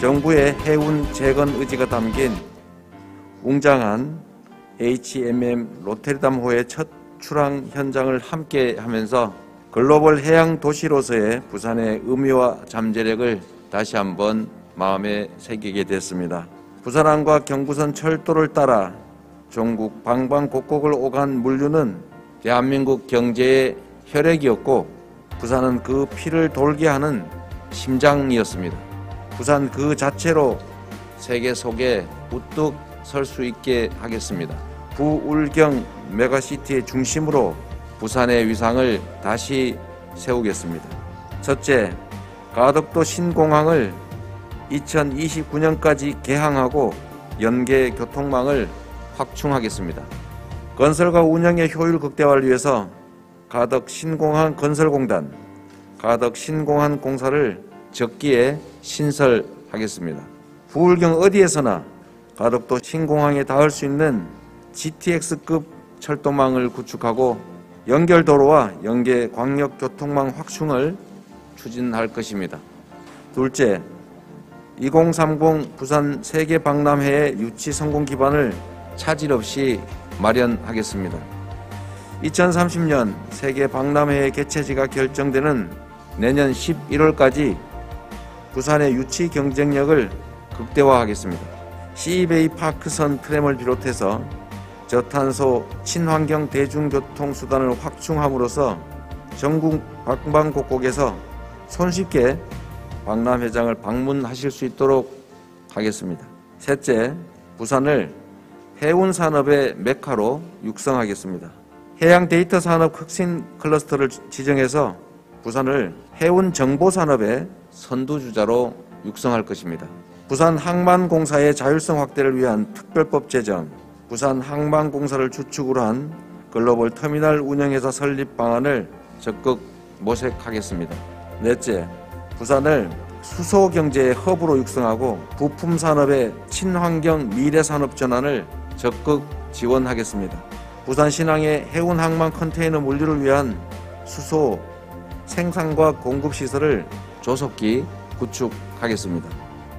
정부의 해운 재건 의지가 담긴 웅장한 HMM 로테르담호의 첫 출항 현장을 함께 하면서 글로벌 해양 도시로서의 부산의 의미와 잠재력을 다시 한번 마음에 새기게 됐습니다. 부산항과 경부선 철도를 따라 전국 방방곡곡을 오간 물류는 대한민국 경제의 혈액이었고 부산은 그 피를 돌게 하는 심장이었습니다. 부산 그 자체로 세계 속에 우뚝 설 수 있게 하겠습니다. 부울경 메가시티의 중심으로 부산의 위상을 다시 세우겠습니다. 첫째, 가덕도 신공항을 2029년까지 개항하고 연계 교통망을 확충하겠습니다. 건설과 운영의 효율 극대화를 위해서 가덕 신공항 건설공단, 가덕 신공항 공사를 적기에 신설하겠습니다. 부울경 어디에서나 가덕도 신공항에 닿을 수 있는 GTX급 철도망을 구축하고 연결도로와 연계 광역교통망 확충을 추진할 것입니다. 둘째, 2030 부산 세계박람회의 유치 성공 기반을 차질 없이 마련하겠습니다. 2030년 세계박람회의 개최지가 결정되는 내년 11월까지 부산의 유치 경쟁력을 극대화하겠습니다. 시베이 파크선 트램을 비롯해서 저탄소 친환경 대중교통수단을 확충함으로써 전국 방방곡곡에서 손쉽게 박람회장을 방문하실 수 있도록 하겠습니다. 셋째, 부산을 해운산업의 메카로 육성하겠습니다. 해양 데이터 산업 혁신 클러스터를 지정해서 부산을 해운 정보산업의 선두주자로 육성할 것입니다. 부산 항만공사의 자율성 확대를 위한 특별법 제정, 부산 항만공사를 주축으로 한 글로벌 터미널 운영회사 설립 방안을 적극 모색하겠습니다. 넷째, 부산을 수소경제의 허브로 육성하고 부품산업의 친환경 미래산업 전환을 적극 지원하겠습니다. 부산신항의 해운 항만 컨테이너 물류를 위한 수소 생산과 공급시설을 조속히 구축하겠습니다.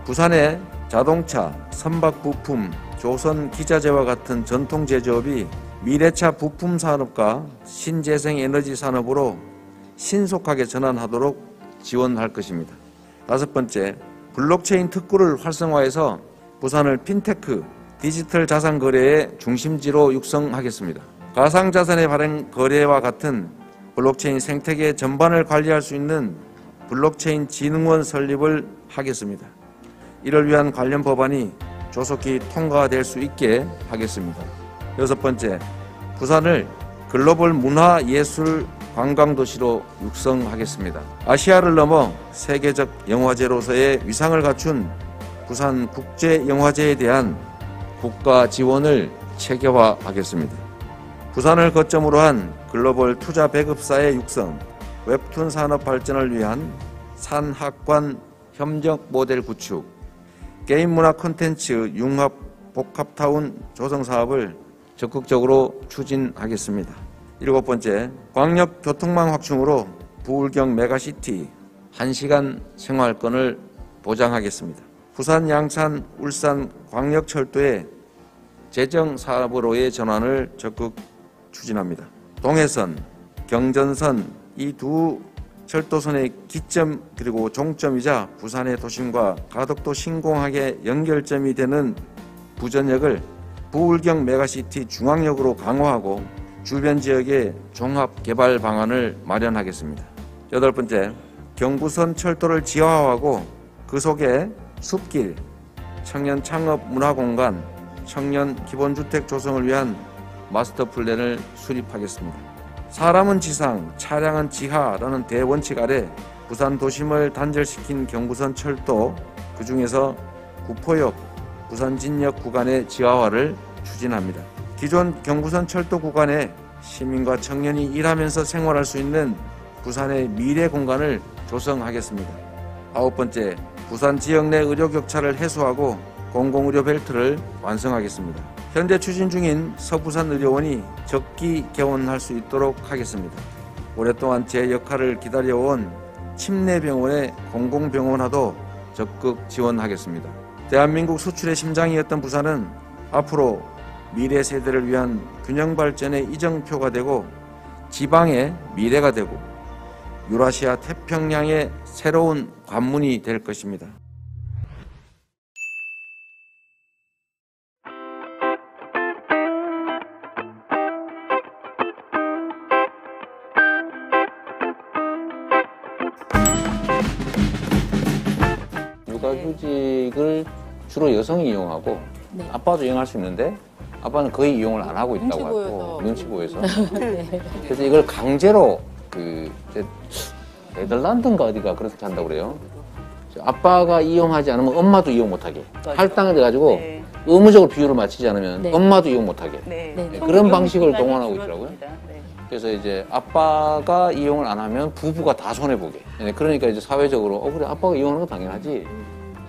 부산의 자동차, 선박부품, 조선기자재와 같은 전통제조업이 미래차 부품산업과 신재생에너지 산업으로 신속하게 전환하도록 지원할 것입니다. 다섯 번째, 블록체인 특구를 활성화해서 부산을 핀테크, 디지털 자산 거래의 중심지로 육성하겠습니다. 가상자산의 발행 거래와 같은 블록체인 생태계 전반을 관리할 수 있는 블록체인 진흥원 설립을 하겠습니다. 이를 위한 관련 법안이 조속히 통과될 수 있게 하겠습니다. 여섯 번째, 부산을 글로벌 문화예술 관광도시로 육성하겠습니다. 아시아를 넘어 세계적 영화제로서의 위상을 갖춘 부산 국제영화제에 대한 국가 지원을 체계화하겠습니다. 부산을 거점으로 한 글로벌 투자 배급사의 육성, 웹툰 산업 발전을 위한 산학관 협력 모델 구축, 게임 문화 콘텐츠 융합 복합타운 조성 사업을 적극적으로 추진하겠습니다. 일곱 번째, 광역교통망 확충으로 부울경 메가시티 1시간 생활권을 보장하겠습니다. 부산, 양산, 울산 광역철도의 재정사업으로의 전환을 적극 추진합니다. 동해선, 경전선 이 두 철도선의 기점 그리고 종점이자 부산의 도심과 가덕도 신공항의 연결점이 되는 부전역을 부울경 메가시티 중앙역으로 강화하고 주변 지역의 종합 개발 방안을 마련하겠습니다. 여덟 번째, 경부선 철도를 지하화하고 그 속에 숲길, 청년 창업 문화공간, 청년 기본주택 조성을 위한 마스터 플랜을 수립하겠습니다. 사람은 지상, 차량은 지하라는 대원칙 아래 부산 도심을 단절시킨 경부선 철도, 그 중에서 구포역, 부산진역 구간의 지하화를 추진합니다. 기존 경부선 철도 구간에 시민과 청년이 일하면서 생활할 수 있는 부산의 미래 공간을 조성하겠습니다. 아홉 번째, 부산 지역 내 의료 격차를 해소하고 공공의료 벨트를 완성하겠습니다. 현재 추진 중인 서부산 의료원이 적기 개원할 수 있도록 하겠습니다. 오랫동안 제 역할을 기다려온 침례병원의 공공병원화도 적극 지원하겠습니다. 대한민국 수출의 심장이었던 부산은 앞으로 미래 세대를 위한 균형 발전의 이정표가 되고 지방의 미래가 되고 유라시아 태평양의 새로운 관문이 될 것입니다. 육아휴직을 주로 여성이 이용하고 네. 아빠도 이용할 수 있는데 아빠는 거의 이용을 안 하고 있다고 눈치 하고 눈치 보여서 네. 그래서 이걸 강제로 이제 네덜란드인가 어디가 그렇게 한다고 그래요. 아빠가 이용하지 않으면 엄마도 이용 못하게 할당을 해가지고 네. 의무적으로 비율을 맞추지 않으면 네. 엄마도 이용 못하게 네. 네. 그런 방식을 기간이 동원하고 있더라고요. 줄어듭니다. 네. 그래서 이제 아빠가 이용을 안 하면 부부가 다 손해보게. 그러니까 이제 사회적으로 그래 아빠가 이용하는 건 당연하지.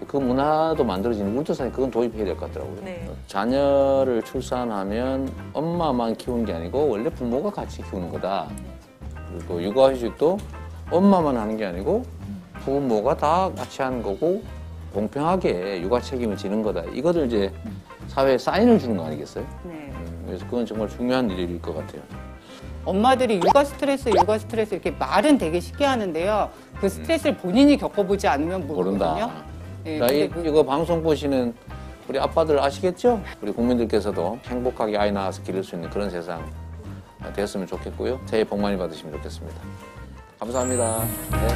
그 문화도 만들어지는 울tra사인 그건 도입해야 될 것 같더라고요. 네. 자녀를 출산하면 엄마만 키우는 게 아니고 원래 부모가 같이 키우는 거다. 그리고 육아휴직도 엄마만 하는 게 아니고 부모가 다 같이 하는 거고 공평하게 육아 책임을 지는 거다. 이거를 이제 사회에 사인을 주는 거 아니겠어요? 네. 그래서 그건 정말 중요한 일일 것 같아요. 엄마들이 육아 스트레스 이렇게 말은 되게 쉽게 하는데요. 그 스트레스를 본인이 겪어보지 않으면 모르거든요. 모른다. 네, 자, 근데 이거 방송 보시는 우리 아빠들 아시겠죠? 우리 국민들께서도 행복하게 아이 낳아서 기를 수 있는 그런 세상 되었으면 좋겠고요. 새해 복 많이 받으시면 좋겠습니다. 감사합니다. 네.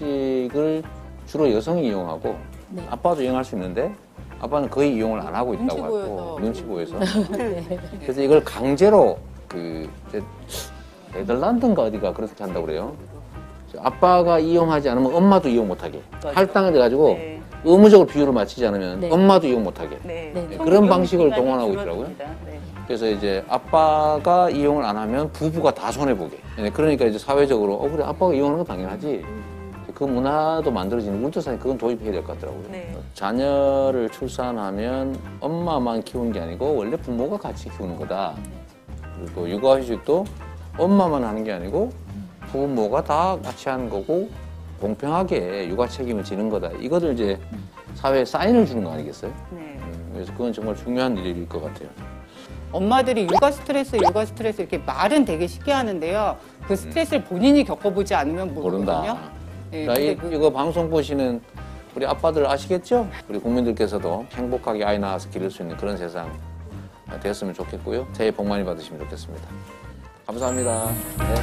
휴직을 주로 여성이 이용하고 네. 아빠도 이용할 수 있는데 아빠는 거의 이용을 안 하고 있다고 눈치 하고 보여서. 눈치 보여서 그래서 이걸 강제로 이제 네덜란드인가 어디가 그렇게 한다고 그래요. 아빠가 이용하지 않으면 엄마도 이용 못하게 할당이 돼가지고 네. 의무적으로 비율을 맞추지 않으면 네. 엄마도 이용 못하게 네. 네. 그런 방식을 기간이 동원하고 있더라고요. 줄어듭니다. 네. 그래서 이제 아빠가 이용을 안 하면 부부가 다 손해보게. 그러니까 이제 사회적으로 그래 아빠가 이용하는 건 당연하지. 그 문화도 만들어지는 울tra사인 그건 도입해야 될 것 같더라고요. 네. 자녀를 출산하면 엄마만 키우는 게 아니고 원래 부모가 같이 키우는 거다. 그리고 육아휴직도 엄마만 하는 게 아니고 부모가 다 같이 하는 거고 공평하게 육아 책임을 지는 거다. 이거를 이제 사회에 사인을 주는 거 아니겠어요? 네. 그래서 그건 정말 중요한 일일 것 같아요. 엄마들이 육아 스트레스 이렇게 말은 되게 쉽게 하는데요. 그 스트레스를 본인이 겪어보지 않으면 모르거든요. 모른다. 네, 자, 근데 그- 이거 방송 보시는 우리 아빠들 아시겠죠? 우리 국민들께서도 행복하게 아이 낳아서 기를 수 있는 그런 세상 되었으면 좋겠고요. 새해 복 많이 받으시면 좋겠습니다. 감사합니다. 네.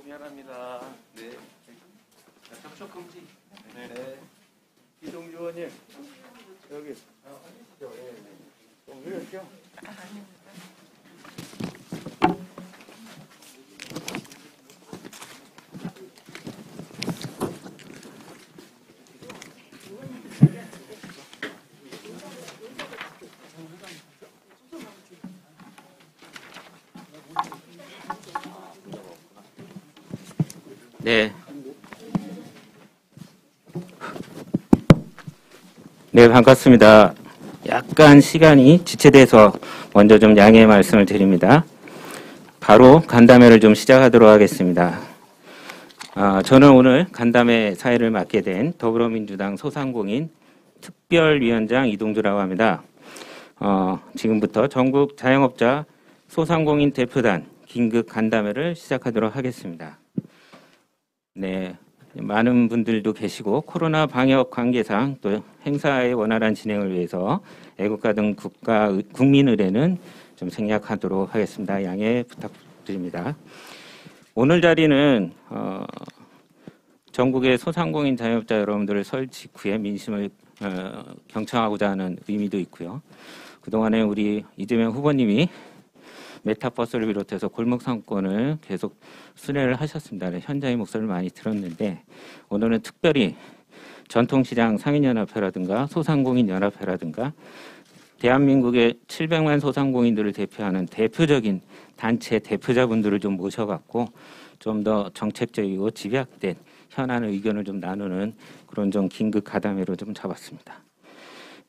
미안합니다. 네. 접촉 금지. 네. 이동주 의원님 여기. 좀 이렇게요. 네. 네, 반갑습니다. 약간 시간이 지체돼서 먼저 좀 양해의 말씀을 드립니다. 바로 간담회를 좀 시작하도록 하겠습니다. 저는 오늘 간담회 사회를 맡게 된 더불어민주당 소상공인 특별위원장 이동주라고 합니다. 지금부터 전국 자영업자 소상공인 대표단 긴급 간담회를 시작하도록 하겠습니다. 네, 많은 분들도 계시고 코로나 방역 관계상 또 행사의 원활한 진행을 위해서 애국가 등 국민 의례는 좀 생략하도록 하겠습니다. 양해 부탁드립니다. 오늘 자리는 전국의 소상공인 자영업자 여러분들을 설 직후에 민심을 경청하고자 하는 의미도 있고요. 그동안에 우리 이재명 후보님이 메타버스를 비롯해서 골목 상권을 계속 수레를 하셨습니다. 현장의 목소리를 많이 들었는데 오늘은 특별히 전통시장 상인연합회라든가 소상공인연합회라든가 대한민국의 700만 소상공인들을 대표하는 대표적인 단체 대표자분들을 좀 모셔갖고 좀 더 정책적이고 집약된 현안 의견을 좀 나누는 그런 좀 긴급 가담회로 좀 잡았습니다.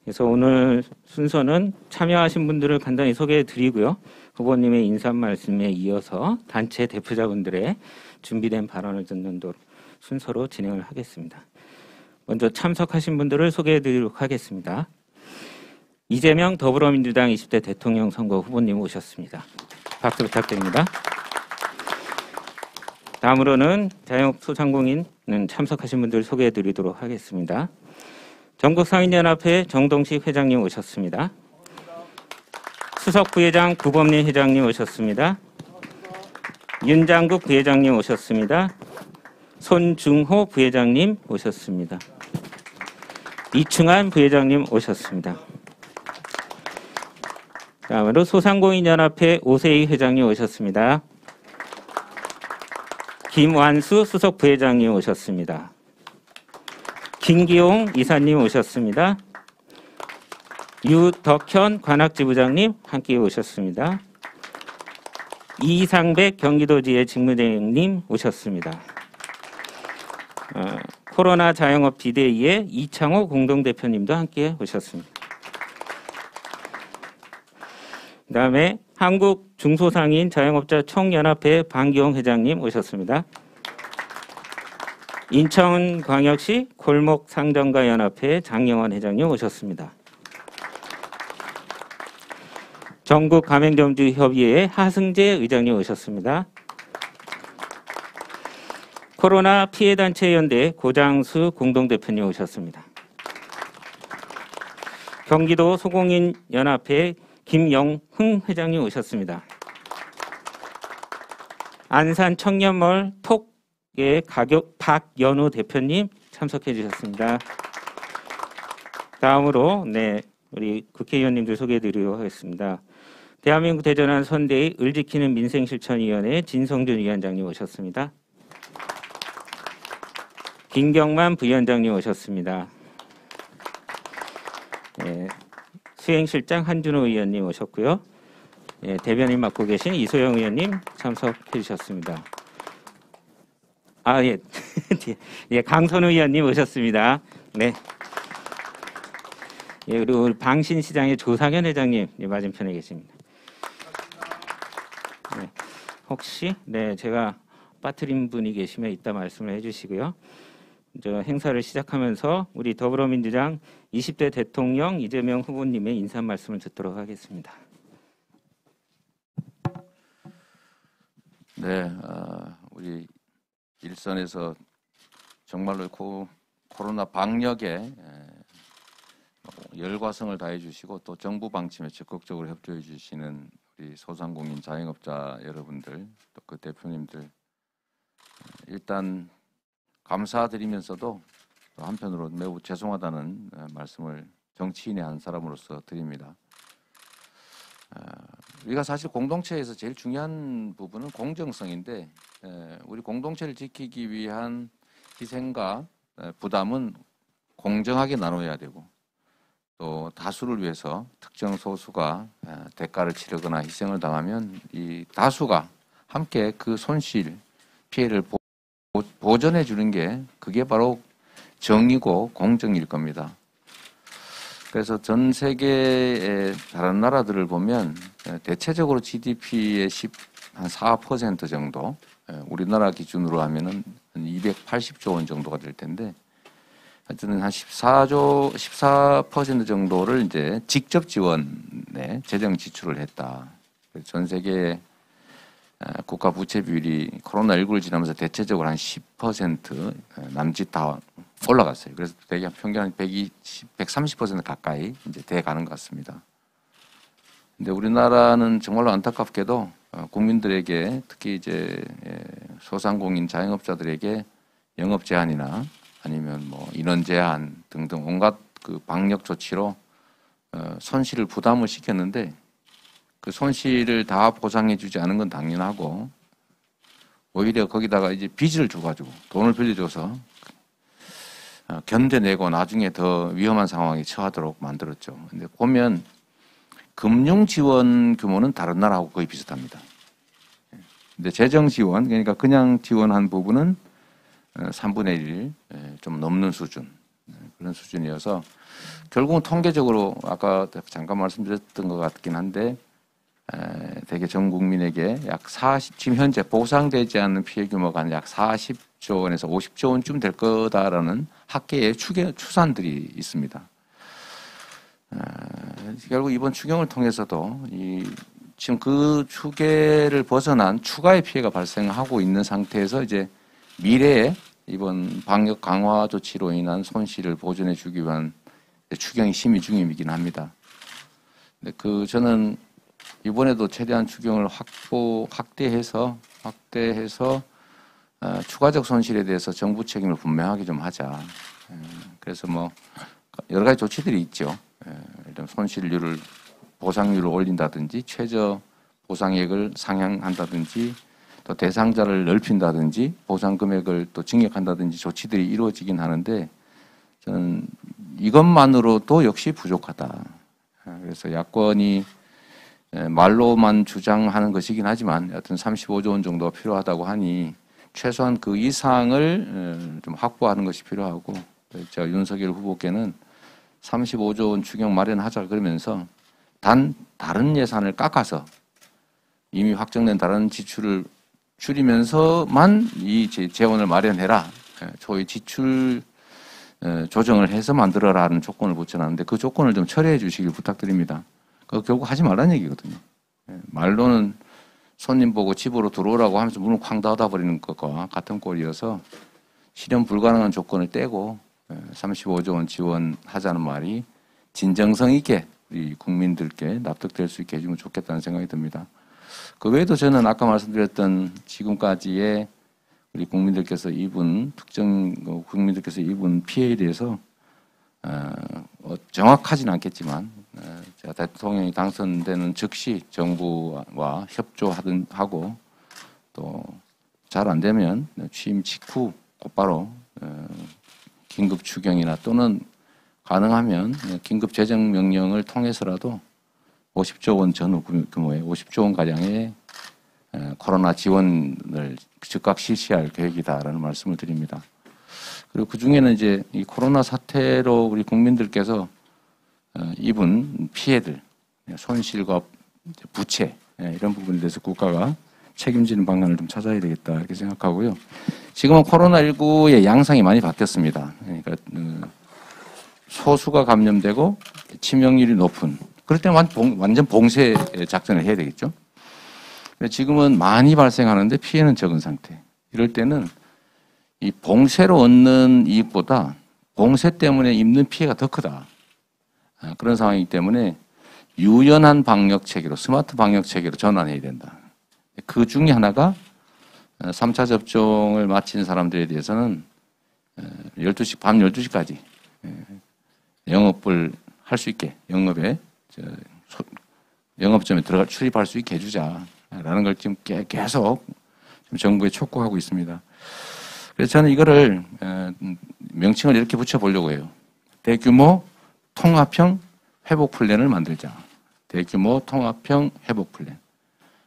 그래서 오늘 순서는 참여하신 분들을 간단히 소개해 드리고요. 후보님의 인사 말씀에 이어서 단체 대표자분들의 준비된 발언을 듣는 순서로 진행을 하겠습니다. 먼저 참석하신 분들을 소개해 드리도록 하겠습니다. 이재명 더불어민주당 20대 대통령 선거 후보님 오셨습니다. 박수 부탁드립니다. 다음으로는 자영업 소상공인 참석하신 분들 소개해 드리도록 하겠습니다. 전국상인연합회 정동식 회장님 오셨습니다. 수석 부회장 구범린 회장님 오셨습니다. 윤장국 부회장님 오셨습니다. 손중호 부회장님 오셨습니다. 이충한 부회장님 오셨습니다. 다음으로 소상공인연합회 오세희 회장님 오셨습니다. 김완수 수석 부회장님 오셨습니다. 김기용 이사님 오셨습니다. 유덕현 관악지부장님 함께 오셨습니다. 이상백 경기도지회 직무대행님 오셨습니다. 코로나 자영업 비대위의 이창호 공동대표님도 함께 오셨습니다. 그다음에 한국 중소상인 자영업자 총연합회 방기용 회장님 오셨습니다. 인천광역시 골목상점가 연합회 장영원 회장님 오셨습니다. 전국 가맹점주 협의회 하승재 의장님 오셨습니다. 코로나 피해단체 연대 고장수 공동대표님 오셨습니다. 경기도 소공인 연합회 김영흥 회장님 오셨습니다. 안산 청년몰 톡의 가격 박연우 대표님 참석해 주셨습니다. 다음으로 우리 국회의원님들 소개해 드리도록 하겠습니다. 대한민국 대전환 선대의 을 지키는 민생실천위원회 진성준 위원장님 오셨습니다. 김경만 부위원장님 오셨습니다. 수행실장 한준호 의원님 오셨고요. 대변인 맡고 계신 이소영 의원님 참석해 주셨습니다. 강선우 의원님 오셨습니다. 네. 그리고 방신시장의 조상현 회장님 맞은편에 계십니다. 혹시 제가 빠뜨린 분이 계시면 이따 말씀을 해주시고요. 저 행사를 시작하면서 우리 더불어민주당 20대 대통령 이재명 후보님의 인사 말씀을 듣도록 하겠습니다. 네, 우리 일선에서 정말로 코로나 방역에 열과성을 다해 주시고 또 정부 방침에 적극적으로 협조해 주시는 우리 소상공인 자영업자 여러분들, 또 그 대표님들, 일단 감사드리면서도 또 한편으로 매우 죄송하다는 말씀을 정치인의 한 사람으로서 드립니다. 우리가 사실 공동체에서 제일 중요한 부분은 공정성인데, 우리 공동체를 지키기 위한 희생과 부담은 공정하게 나눠야 되고, 또 다수를 위해서 특정 소수가 대가를 치르거나 희생을 당하면 이 다수가 함께 그 손실, 피해를 보전해 주는 게 그게 바로 정의고 공정일 겁니다. 그래서 전 세계의 다른 나라들을 보면 대체적으로 GDP의 한 4% 정도, 우리나라 기준으로 하면은 한 280조 원 정도가 될 텐데, 하여튼 한 14% 정도를 이제 직접 지원에 재정 지출을 했다. 전 세계 국가 부채 비율이 코로나19를 지나면서 대체적으로 한 10% 남짓 다 올라갔어요. 그래서 대개 평균 한 130% 가까이 이제 돼 가는 것 같습니다. 근데 우리나라는 정말로 안타깝게도 국민들에게, 특히 이제 소상공인 자영업자들에게 영업 제한이나 아니면 뭐 인원 제한 등등 온갖 그 방역 조치로 손실을 부담을 시켰는데, 그 손실을 다 보상해주지 않은 건 당연하고, 오히려 거기다가 이제 빚을 줘가지고 돈을 빌려줘서 견뎌내고 나중에 더 위험한 상황에 처하도록 만들었죠. 근데 보면 금융 지원 규모는 다른 나라하고 거의 비슷합니다. 근데 재정 지원, 그러니까 그냥 지원한 부분은 3분의 1 좀 넘는 수준, 그런 수준이어서 결국은 통계적으로 아까 잠깐 말씀드렸던 것 같긴 한데, 대개 전 국민에게 지금 현재 보상되지 않는 피해 규모가 약 40조 원에서 50조 원쯤 될 거다라는 학계의 추산들이 있습니다. 결국 이번 추경을 통해서도 지금 그 추계를 벗어난 추가의 피해가 발생하고 있는 상태에서 이제 미래에 이번 방역 강화 조치로 인한 손실을 보전해 주기 위한 추경이 심의 중이긴 합니다. 근데 저는 이번에도 최대한 추경을 확대해서 추가적 손실에 대해서 정부 책임을 분명하게 좀 하자. 그래서 뭐 여러 가지 조치들이 있죠. 일단 손실률을 보상률을 올린다든지 최저 보상액을 상향한다든지 또 대상자를 넓힌다든지 보상 금액을 또 증액한다든지 조치들이 이루어지긴 하는데 저는 이것만으로도 역시 부족하다. 그래서 야권이 말로만 주장하는 것이긴 하지만 여튼 35조 원 정도가 필요하다고 하니 최소한 그 이상을 좀 확보하는 것이 필요하고 제가 윤석열 후보께는 35조 원 추경 마련하자 그러면서 다른 예산을 깎아서 이미 확정된 다른 지출을 줄이면서만 이 재원을 마련해라. 초의 지출 조정을 해서 만들어라는 조건을 붙여놨는데 그 조건을 좀 철회해 주시길 부탁드립니다. 그거 결국 하지 말라는 얘기거든요. 말로는 손님 보고 집으로 들어오라고 하면서 문을 쾅 닫아버리는 것과 같은 꼴이어서 실현 불가능한 조건을 떼고 35조 원 지원하자는 말이 진정성 있게 우리 국민들께 납득될 수 있게 해주면 좋겠다는 생각이 듭니다. 그 외에도 저는 아까 말씀드렸던 지금까지의 우리 국민들께서 입은 특정 국민들께서 입은 피해에 대해서 정확하지는 않겠지만 제가 대통령이 당선되는 즉시 정부와 협조하고 또 잘 안 되면 취임 직후 곧바로 긴급 추경이나 또는 가능하면 긴급 재정 명령을 통해서라도 50조 원 전후 규모의 50조 원 가량의 코로나 지원을 즉각 실시할 계획이다라는 말씀을 드립니다. 그리고 그 중에는 이제 이 코로나 사태로 우리 국민들께서 입은 피해들, 손실과 부채 이런 부분에 대해서 국가가 책임지는 방안을 좀 찾아야 되겠다 이렇게 생각하고요. 지금은 코로나19의 양상이 많이 바뀌었습니다. 그러니까 소수가 감염되고 치명률이 높은 그럴 때는 완전 봉쇄 작전을 해야 되겠죠. 지금은 많이 발생하는데 피해는 적은 상태. 이럴 때는 이 봉쇄로 얻는 이익보다 봉쇄 때문에 입는 피해가 더 크다. 그런 상황이기 때문에 유연한 방역 체계로 스마트 방역 체계로 전환해야 된다. 그 중에 하나가 3차 접종을 마친 사람들에 대해서는 12시, 밤 12시까지 영업을 할 수 있게 영업점에 출입할 수 있게 해주자라는 걸 지금 계속 정부에 촉구하고 있습니다. 그래서 저는 이거를 명칭을 이렇게 붙여보려고 해요. 대규모 통합형 회복 플랜을 만들자. 대규모 통합형 회복 플랜.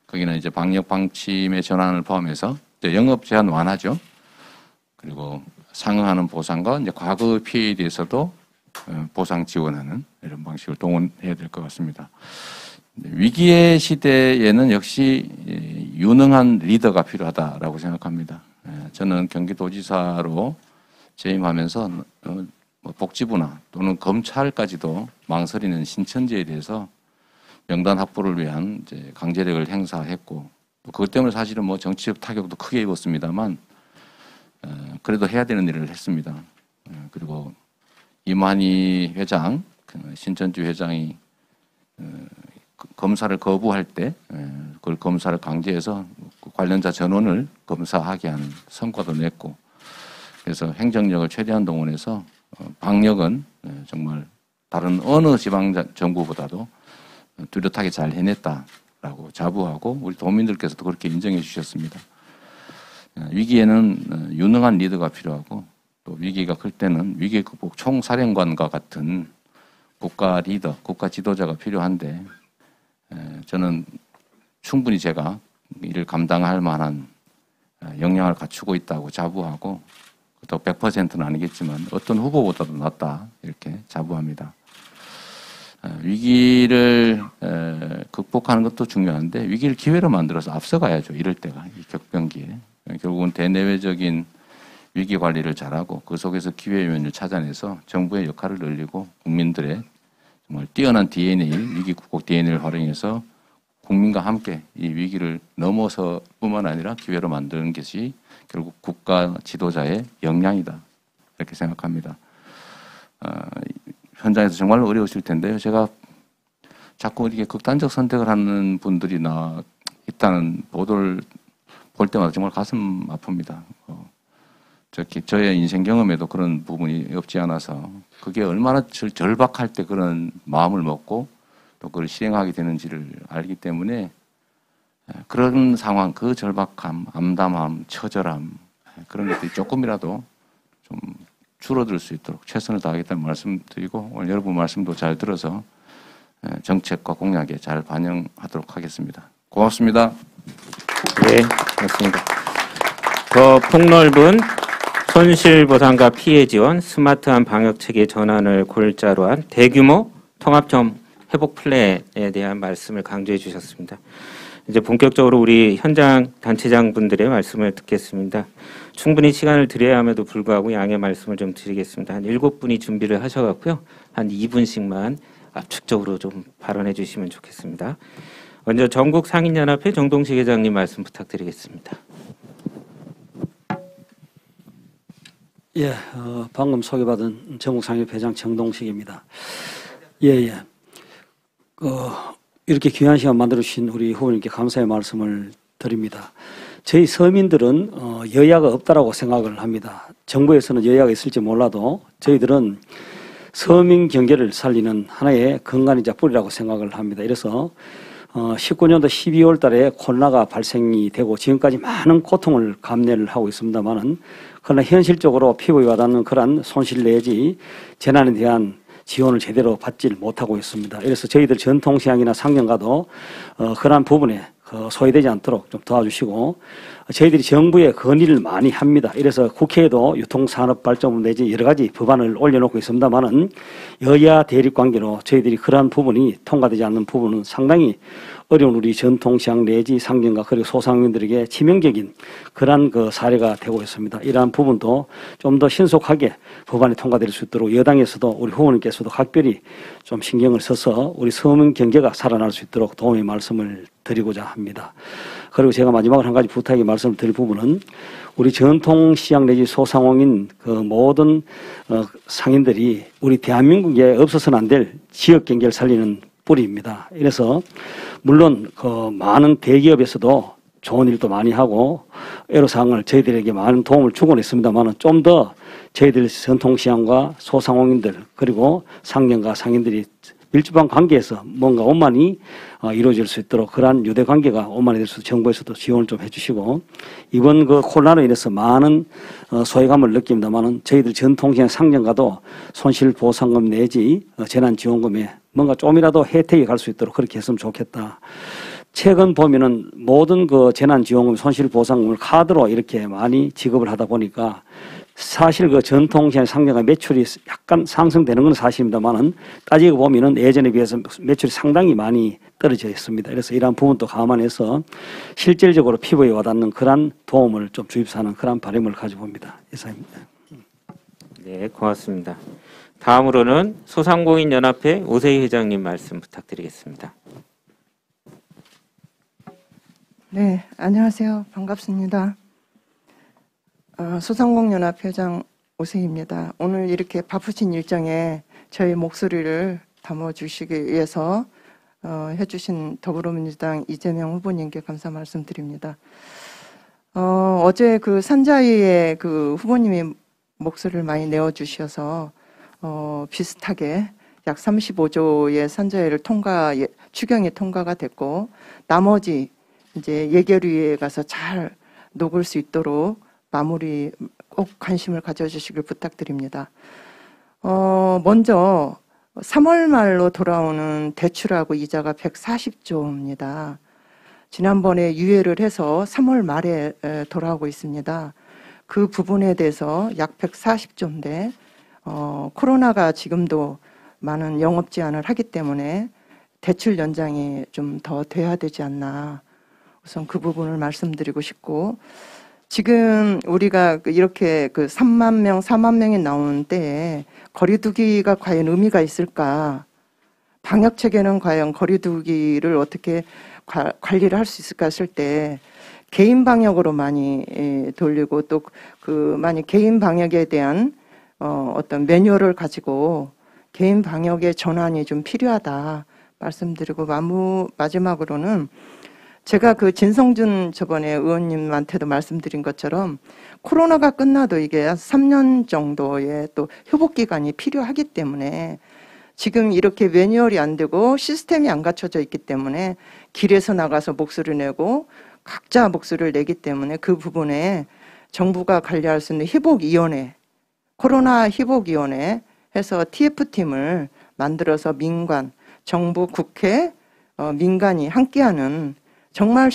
거기는 이제 방역 방침의 전환을 포함해서 이제 영업 제한 완화죠. 그리고 상응하는 보상과 이제 과거 피해에 대해서도 보상 지원하는 이런 방식을 동원해야 될 것 같습니다. 위기의 시대에는 역시 유능한 리더가 필요하다라고 생각합니다. 저는 경기도지사로 재임하면서 복지부나 또는 검찰까지도 망설이는 신천지에 대해서 명단 확보를 위한 이제 강제력을 행사했고 또 그것 때문에 사실은 뭐 정치적 타격도 크게 입었습니다만 그래도 해야 되는 일을 했습니다. 그리고 이만희 회장, 신천지 회장이 검사를 거부할 때 그걸 검사를 강제해서 관련자 전원을 검사하게 한 성과도 냈고 그래서 행정력을 최대한 동원해서 방역은 정말 다른 어느 지방 정부보다도 뚜렷하게 잘 해냈다라고 자부하고 우리 도민들께서도 그렇게 인정해 주셨습니다. 위기에는 유능한 리더가 필요하고 또 위기가 클 때는 위기 극복 총사령관과 같은 국가 리더, 국가 지도자가 필요한데 저는 충분히 제가 이를 감당할 만한 역량을 갖추고 있다고 자부하고 또 100%는 아니겠지만 어떤 후보보다도 낫다 이렇게 자부합니다. 위기를 극복하는 것도 중요한데 위기를 기회로 만들어서 앞서가야죠. 이럴 때가 이 격변기에 결국은 대내외적인 위기 관리를 잘하고 그 속에서 기회 요인을 찾아내서 정부의 역할을 늘리고 국민들의 정말 뛰어난 DNA, 위기 극복 DNA를 활용해서 국민과 함께 이 위기를 넘어서 뿐만 아니라 기회로 만드는 것이 결국 국가 지도자의 역량이다. 이렇게 생각합니다. 현장에서 정말 어려우실 텐데요. 제가 자꾸 이렇게 극단적 선택을 하는 분들이 있다는 보도를 볼 때마다 정말 가슴 아픕니다. 저의 인생 경험에도 그런 부분이 없지 않아서 그게 얼마나 절박할 때 그런 마음을 먹고 또 그걸 시행하게 되는지를 알기 때문에 그런 상황, 그 절박함, 암담함, 처절함 그런 것들이 조금이라도 좀 줄어들 수 있도록 최선을 다하겠다는 말씀드리고 오늘 여러분 말씀도 잘 들어서 정책과 공약에 잘 반영하도록 하겠습니다. 고맙습니다. 네, 맞습니다. 더 폭넓은 손실보상과 피해 지원, 스마트한 방역체계 전환을 골자로 한 대규모 통합점 회복 플랜에 대한 말씀을 강조해 주셨습니다. 이제 본격적으로 우리 현장 단체장분들의 말씀을 듣겠습니다. 충분히 시간을 드려야 함에도 불구하고 양해 말씀을 좀 드리겠습니다. 한 7분이 준비를 하셔갖고요. 한 2분씩만 압축적으로 좀 발언해 주시면 좋겠습니다. 먼저 전국상인연합회 정동식 회장님 말씀 부탁드리겠습니다. 예, 방금 소개받은 전국상인협회 회장 정동식입니다. 예. 이렇게 귀한 시간 만들어주신 우리 후보님께 감사의 말씀을 드립니다. 저희 서민들은 여야가 없다라고 생각을 합니다. 정부에서는 여야가 있을지 몰라도 저희들은 서민 경제를 살리는 하나의 근간이자 뿌리라고 생각을 합니다. 이래서 19년도 12월 달에 코로나가 발생이 되고 지금까지 많은 고통을 감내를 하고 있습니다만은 그러나 현실적으로 피부에 와닿는 그러한 손실 내지 재난에 대한 지원을 제대로 받지 못하고 있습니다. 그래서 저희들 전통시장이나 상경가도 그러한 부분에 소외되지 않도록 좀 도와주시고 저희들이 정부에 건의를 많이 합니다. 이래서 국회에도 유통산업발전부 내지 여러 가지 법안을 올려놓고 있습니다만은 여야 대립관계로 저희들이 그러한 부분이 통과되지 않는 부분은 상당히 어려운 우리 전통시장 내지 상경가 그리고 소상인들에게 치명적인 그러한 사례가 되고 있습니다. 이러한 부분도 좀 더 신속하게 법안이 통과될 수 있도록 여당에서도 우리 후보님께서도 각별히 좀 신경을 써서 우리 서민 경제가 살아날 수 있도록 도움의 말씀을 드리고자 합니다. 그리고 제가 마지막으로 한 가지 부탁의 말씀을 드릴 부분은 우리 전통시장 내지 소상공인 그 모든 상인들이 우리 대한민국에 없어서는 안 될 지역 경제를 살리는 뿌리입니다. 이래서 물론 많은 대기업에서도 좋은 일도 많이 하고 애로사항을 저희들에게 많은 도움을 주고는 있습니다만 좀 더 저희들 전통시장과 소상공인들 그리고 상경가 상인들이 밀접한 관계에서 뭔가 원만히 이루어질 수 있도록 그러한 유대관계가 원만히 될 수 있도록 정부에서도 지원을 좀 해주시고 이번 코로나로 인해서 많은 소외감을 느낍니다만 저희들 전통시장 상경가도 손실보상금 내지 재난지원금에 뭔가 좀이라도 혜택이 갈 수 있도록 그렇게 했으면 좋겠다. 최근 보면은 모든 재난지원금 손실보상금을 카드로 이렇게 많이 지급을 하다 보니까 사실 전통시장 상경가 매출이 약간 상승되는 건 사실입니다만은 따지고 보면은 예전에 비해서 매출이 상당히 많이 떨어져 있습니다. 그래서 이러한 부분도 감안해서 실질적으로 피부에 와닿는 그러한 도움을 좀 주입사하는 그러한 바람을 가지고 봅니다. 이상입니다. 네, 고맙습니다. 다음으로는 소상공인연합회 오세희 회장님 말씀 부탁드리겠습니다. 네, 안녕하세요. 반갑습니다. 소상공인연합 회장 오세희입니다. 오늘 이렇게 바쁘신 일정에 저희 목소리를 담아주시기 위해서 해주신 더불어민주당 이재명 후보님께 감사 말씀드립니다. 어제 산자위에 후보님이 목소리를 많이 내어주셔서 비슷하게 약 35조의 산자위를 추경이 통과가 됐고 나머지 이제 예결위에 가서 잘 녹을 수 있도록 마무리 꼭 관심을 가져주시길 부탁드립니다. 먼저 3월 말로 돌아오는 대출하고 이자가 140조입니다. 지난번에 유예를 해서 3월 말에 돌아오고 있습니다. 그 부분에 대해서 약 140조인데 코로나가 지금도 많은 영업 제한을 하기 때문에 대출 연장이 좀 더 돼야 되지 않나. 우선 그 부분을 말씀드리고 싶고 지금 우리가 이렇게 3만 명, 4만 명이 나오는 때에 거리두기가 과연 의미가 있을까? 방역 체계는 과연 거리두기를 어떻게 관리를 할 수 있을까 했을 때 개인 방역으로 많이 돌리고 또 많이 개인 방역에 대한 어떤 매뉴얼을 가지고 개인 방역의 전환이 좀 필요하다 말씀드리고 마지막으로는 제가 진성준 저번에 의원님한테도 말씀드린 것처럼 코로나가 끝나도 이게 3년 정도의 또 회복 기간이 필요하기 때문에 지금 이렇게 매뉴얼이 안 되고 시스템이 안 갖춰져 있기 때문에 길에서 나가서 목소리 내고 각자 목소리를 내기 때문에 그 부분에 정부가 관리할 수 있는 희복위원회, 코로나 희복위원회 해서 TF팀을 만들어서 민관, 정부, 국회, 민간이 함께하는 정말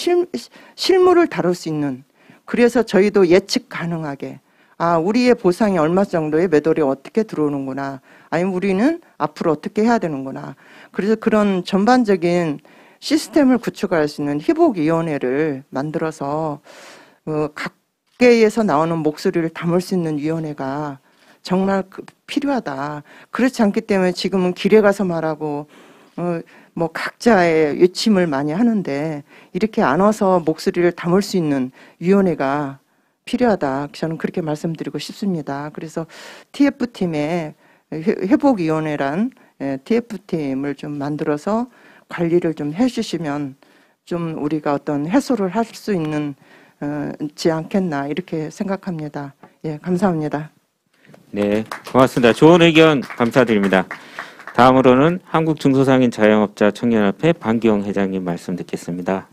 실무를 다룰 수 있는, 그래서 저희도 예측 가능하게 우리의 보상이 얼마 정도의 매달이 어떻게 들어오는구나, 아니면 우리는 앞으로 어떻게 해야 되는구나. 그래서 그런 전반적인 시스템을 구축할 수 있는 희복위원회를 만들어서 각계에서 나오는 목소리를 담을 수 있는 위원회가 정말 필요하다. 그렇지 않기 때문에 지금은 길에 가서 말하고 뭐 각자의 외침을 많이 하는데 이렇게 안 와서 목소리를 담을 수 있는 위원회가 필요하다. 저는 그렇게 말씀드리고 싶습니다. 그래서 TF팀의 회복위원회란 TF팀을 좀 만들어서 관리를 좀 해주시면 좀 우리가 어떤 해소를 할 수 있는지 않겠나 이렇게 생각합니다. 예, 감사합니다. 네, 고맙습니다. 좋은 의견 감사드립니다. 다음으로는 한국중소상인 자영업자 청년협회 방기용 회장님 말씀 듣겠습니다.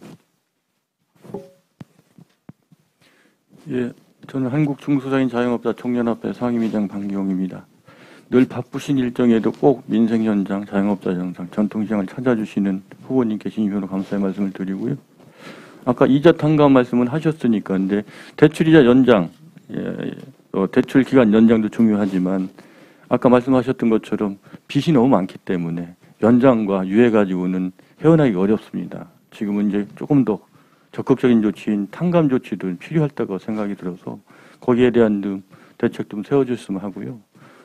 예, 저는 한국중소상인 자영업자 청년협회 상임위장 방기용입니다. 늘 바쁘신 일정에도 꼭 민생 현장, 자영업자 현장, 전통시장을 찾아주시는 후보님께 진심으로 감사의 말씀을 드리고요. 아까 이자 탕감 말씀은 하셨으니까, 근데 대출이자 연장, 대출 기간 연장도 중요하지만 아까 말씀하셨던 것처럼 빚이 너무 많기 때문에 연장과 유예 가지고는 헤어나기가 어렵습니다. 지금은 이제 조금 더 적극적인 조치인 탕감 조치도 필요하다고 생각이 들어서 거기에 대한 대책 좀 세워줬으면 하고요.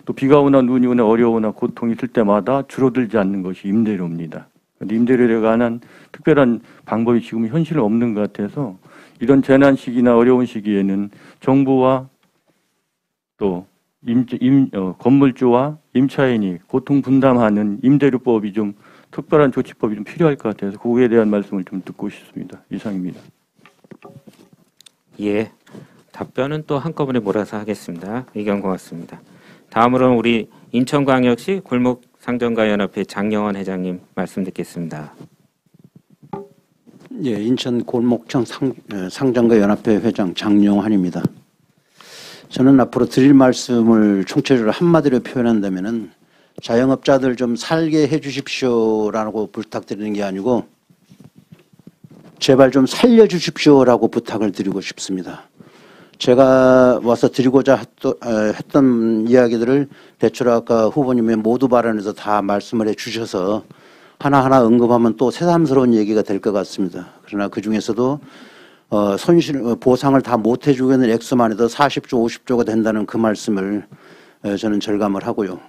또 비가 오나 눈이 오나 어려우나 고통이 있을 때마다 줄어들지 않는 것이 임대료입니다. 임대료에 관한 특별한 방법이 지금 현실은 없는 것 같아서 이런 재난 시기나 어려운 시기에는 정부와 또 건물주와 임차인이 고통 분담하는 임대료법이 좀 특별한 조치법이 좀 필요할 것 같아서 그거에 대한 말씀을 좀 듣고 싶습니다. 이상입니다. 예, 답변은 또 한꺼번에 몰아서 하겠습니다. 의견 고맙습니다. 다음으로는 우리 인천광역시 골목상점가연합회 장영원 회장님 말씀 듣겠습니다. 예, 인천 골목청 상점가연합회 회장 장영환입니다. 저는 앞으로 드릴 말씀을 총체적으로 한마디로 표현한다면은 자영업자들 좀 살게 해 주십시오라고 부탁드리는 게 아니고 제발 좀 살려 주십시오라고 부탁을 드리고 싶습니다. 제가 와서 드리고자 했던 이야기들을 대체로 아까 후보님의 모두 발언에서 다 말씀을 해 주셔서 하나하나 언급하면 또 새삼스러운 얘기가 될 것 같습니다. 그러나 그중에서도 손실 보상을 다 못 해주겠는 액수만 해도 40조 50조가 된다는 그 말씀을 저는 절감을 하고요.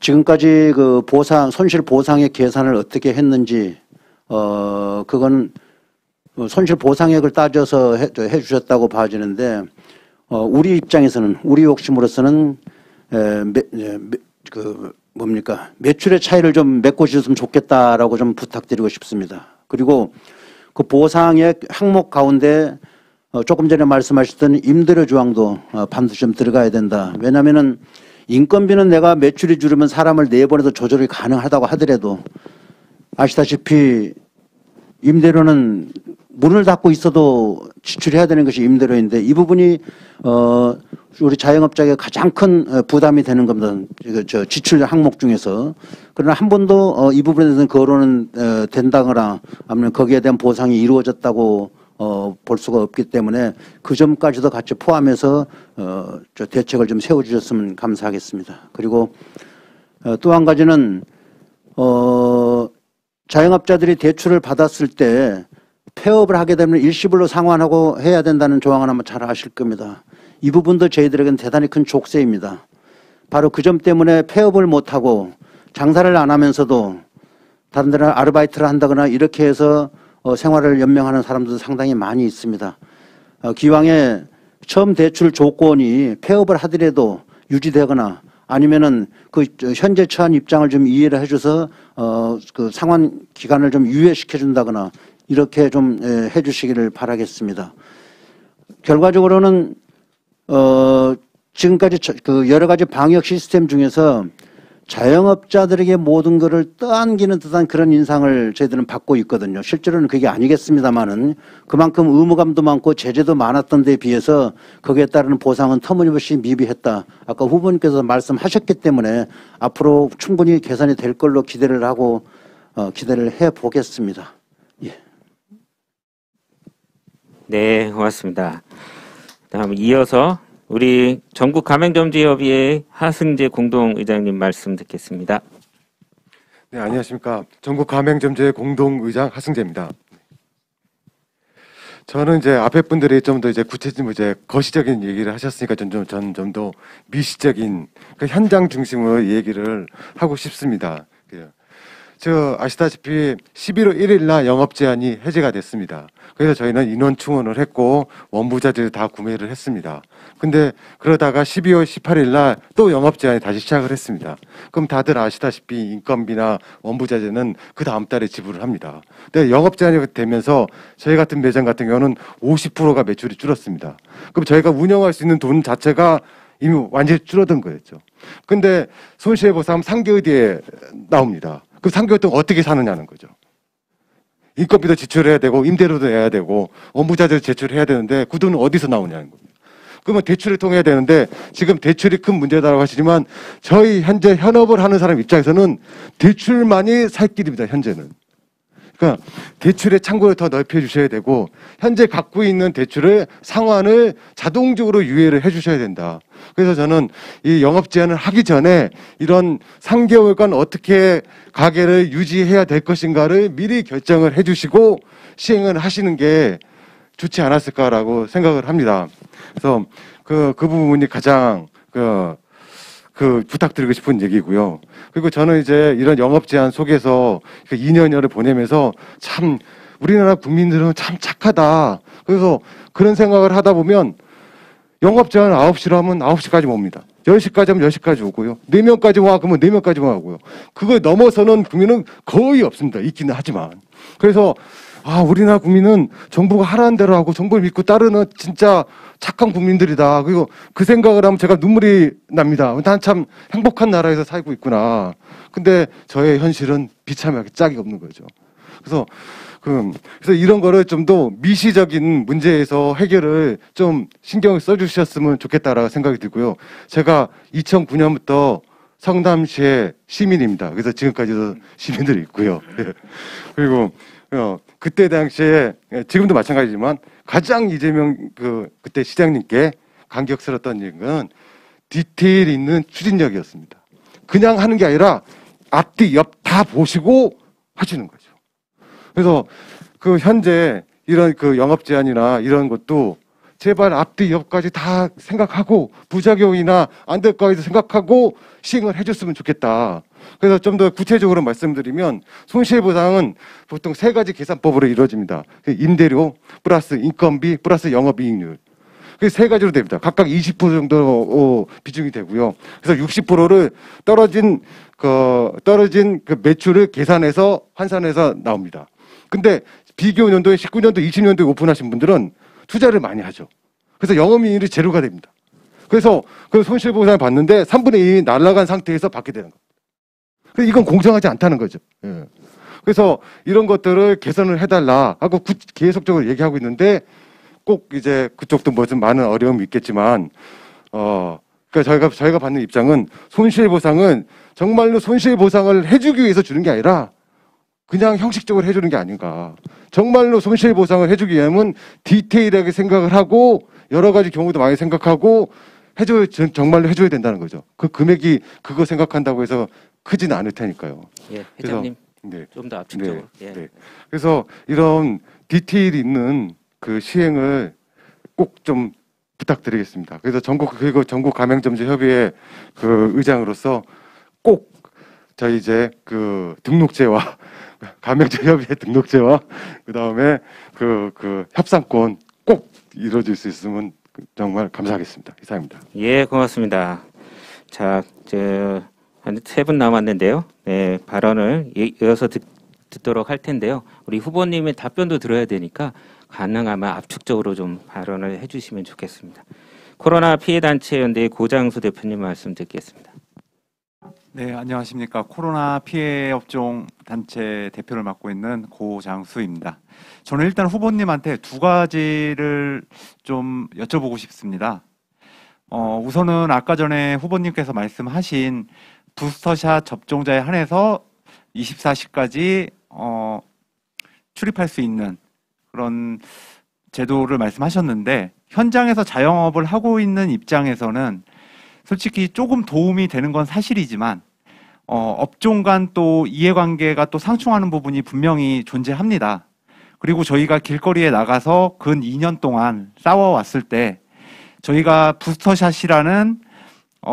지금까지 그 손실 보상의 계산을 어떻게 했는지 그건 손실 보상액을 따져서 해 주셨다고 봐지는데 우리 입장에서는 우리 욕심으로서는 매출의 차이를 좀 메꿔주셨으면 좋겠다라고 좀 부탁드리고 싶습니다. 그리고 그 보상액 항목 가운데 조금 전에 말씀하셨던 임대료 조항도 반드시 좀 들어가야 된다. 왜냐하면은 인건비는 내가 매출이 줄으면 사람을 내보내도 조절이 가능하다고 하더라도 아시다시피 임대료는 문을 닫고 있어도 지출해야 되는 것이 임대료인데 이 부분이 우리 자영업자에게 가장 큰 부담이 되는 겁니다. 지출 항목 중에서. 그러나 한 번도 이 부분에 대해서는 거론은 된다거나 아니면 거기에 대한 보상이 이루어졌다고 볼 수가 없기 때문에 그 점까지도 같이 포함해서 대책을 좀 세워주셨으면 감사하겠습니다. 그리고 또 한 가지는 자영업자들이 대출을 받았을 때 폐업을 하게 되면 일시불로 상환하고 해야 된다는 조항은 아마 잘 아실 겁니다. 이 부분도 저희들에게는 대단히 큰 족쇄입니다. 바로 그 점 때문에 폐업을 못하고 장사를 안 하면서도 다른 데는 아르바이트를 한다거나 이렇게 해서 생활을 연명하는 사람들도 상당히 많이 있습니다. 기왕에 처음 대출 조건이 폐업을 하더라도 유지되거나 아니면은 그 현재 처한 입장을 좀 이해를 해줘서 그 상환 기간을 좀 유예시켜 준다거나 이렇게 좀 해주시기를 바라겠습니다. 결과적으로는 지금까지 그 여러 가지 방역 시스템 중에서 자영업자들에게 모든 것을 떠안기는 듯한 그런 인상을 저희들은 받고 있거든요. 실제로는 그게 아니겠습니다만은 그만큼 의무감도 많고 제재도 많았던 데에 비해서 거기에 따르는 보상은 터무니없이 미비했다. 아까 후보님께서 말씀하셨기 때문에 앞으로 충분히 개선이 될 걸로 기대를 하고 기대를 해보겠습니다. 예. 네, 고맙습니다. 다음 이어서 우리 전국 가맹점주협의회 하승재 공동의장님 말씀 듣겠습니다. 네, 안녕하십니까. 전국 가맹점주회 공동의장 하승재입니다. 저는 이제 앞에 분들이 좀 더 이제 구체적인 이제 거시적인 얘기를 하셨으니까 좀 더 미시적인 그 현장 중심으로 얘기를 하고 싶습니다. 저 아시다시피 11월 1일 날 영업 제한이 해제가 됐습니다. 그래서 저희는 인원 충원을 했고 원부자재를 다 구매를 했습니다. 근데 그러다가 12월 18일 날 또 영업 제한이 다시 시작을 했습니다. 그럼 다들 아시다시피 인건비나 원부자재는 그 다음 달에 지불을 합니다. 근데 영업 제한이 되면서 저희 같은 매장 같은 경우는 50%가 매출이 줄었습니다. 그럼 저희가 운영할 수 있는 돈 자체가 이미 완전히 줄어든 거였죠. 근데 손실보상 3개월 뒤에 나옵니다. 그럼 3개월 동안 어떻게 사느냐는 거죠. 인건비도 지출해야 되고 임대료도 내야 되고 원부자재도 제출해야 되는데 그 돈은 어디서 나오냐는 겁니다. 그러면 대출을 통해야 되는데 지금 대출이 큰 문제다라고 하시지만 저희 현재 현업을 하는 사람 입장에서는 대출만이 살 길입니다. 현재는. 그러니까 대출의 창구를 더 넓혀 주셔야 되고 현재 갖고 있는 대출의 상환을 자동적으로 유예를 해 주셔야 된다. 그래서 저는 이 영업 제한을 하기 전에 이런 3개월간 어떻게 가게를 유지해야 될 것인가를 미리 결정을 해 주시고 시행을 하시는 게 좋지 않았을까라고 생각을 합니다. 그래서 그 부분이 가장 부탁드리고 싶은 얘기고요. 그리고 저는 이제 이런 영업 제한 속에서 2년여를 보내면서 참 우리나라 국민들은 참 착하다. 그래서 그런 생각을 하다 보면 영업 제한 9시로 하면 9시까지 옵니다. 10시까지 하면 10시까지 오고요. 4명까지 와 그러면 4명까지만 하고요. 그걸 넘어서는 국민은 거의 없습니다. 있기는 하지만. 그래서 우리나라 국민은 정부가 하라는 대로 하고 정부를 믿고 따르는 진짜 착한 국민들이다. 그리고 그 생각을 하면 제가 눈물이 납니다. 난 참 행복한 나라에서 살고 있구나. 근데 저의 현실은 비참하게 짝이 없는 거죠. 그래서 이런 거를 좀 더 미시적인 문제에서 해결을 좀 신경을 써주셨으면 좋겠다라고 생각이 들고요. 제가 2009년부터 성남시의 시민입니다. 그래서 지금까지도 시민들이 있고요. 그리고 그때 당시에 지금도 마찬가지지만 가장 이재명 그때 시장님께 감격스러웠던 얘기는 디테일 있는 추진력이었습니다. 그냥 하는 게 아니라 앞뒤 옆 다 보시고 하시는 거죠. 그래서 현재 이런 영업 제한이나 이런 것도 제발 앞뒤 옆까지 다 생각하고 부작용이나 안 될 거에도 생각하고 시행을 해줬으면 좋겠다. 그래서 좀 더 구체적으로 말씀드리면 손실보상은 보통 3가지 계산법으로 이루어집니다. 임대료 플러스 인건비 플러스 영업이익률. 그게 3가지로 됩니다. 각각 20% 정도 비중이 되고요. 그래서 60%를 떨어진 그 매출을 계산해서 환산해서 나옵니다. 근데 비교 연도에 19년도, 20년도에 오픈하신 분들은 투자를 많이 하죠. 그래서 영업이익률이 제로가 됩니다. 그래서 그 손실보상을 받는데 3분의 1이 날아간 상태에서 받게 되는 겁니다. 그래서 이건 공정하지 않다는 거죠. 예. 그래서 이런 것들을 개선을 해달라 하고 계속적으로 얘기하고 있는데 꼭 이제 그쪽도 무슨 많은 어려움이 있겠지만, 그러니까 저희가 받는 입장은 손실보상은 정말로 손실보상을 해주기 위해서 주는 게 아니라 그냥 형식적으로 해주는 게 아닌가. 정말로 손실보상을 해주기 위하면 디테일하게 생각을 하고 여러 가지 경우도 많이 생각하고 정말로 해줘야 된다는 거죠. 그 금액이 그거 생각한다고 해서 크지는 않을 테니까요. 예, 회장님. 네. 좀 더 압축적으로. 네. 예. 네. 그래서 이런 디테일 있는 그 시행을 꼭 좀 부탁드리겠습니다. 그래서 전국 가맹점주 협의회 그 의장으로서 꼭 저희 이제 그 등록제와 가맹점 협의회 등록제와 그다음에 그 협상권 꼭 이루어질 수 있으면 정말 감사하겠습니다. 이상입니다. 예, 고맙습니다. 자, 한 3분 남았는데요. 네, 발언을 이어서 듣도록 할 텐데요. 우리 후보님의 답변도 들어야 되니까 가능하면 압축적으로 좀 발언을 해주시면 좋겠습니다. 코로나 피해단체연대 고장수 대표님 말씀 듣겠습니다. 네, 안녕하십니까. 코로나 피해 업종 단체 대표를 맡고 있는 고장수입니다. 저는 일단 후보님한테 두 가지를 좀 여쭤보고 싶습니다. 우선은 아까 전에 후보님께서 말씀하신 부스터샷 접종자에 한해서 24시까지 출입할 수 있는 그런 제도를 말씀하셨는데, 현장에서 자영업을 하고 있는 입장에서는 솔직히 조금 도움이 되는 건 사실이지만 업종 간 또 이해관계가 또 상충하는 부분이 분명히 존재합니다. 그리고 저희가 길거리에 나가서 근 2년 동안 싸워왔을 때 저희가 부스터샷이라는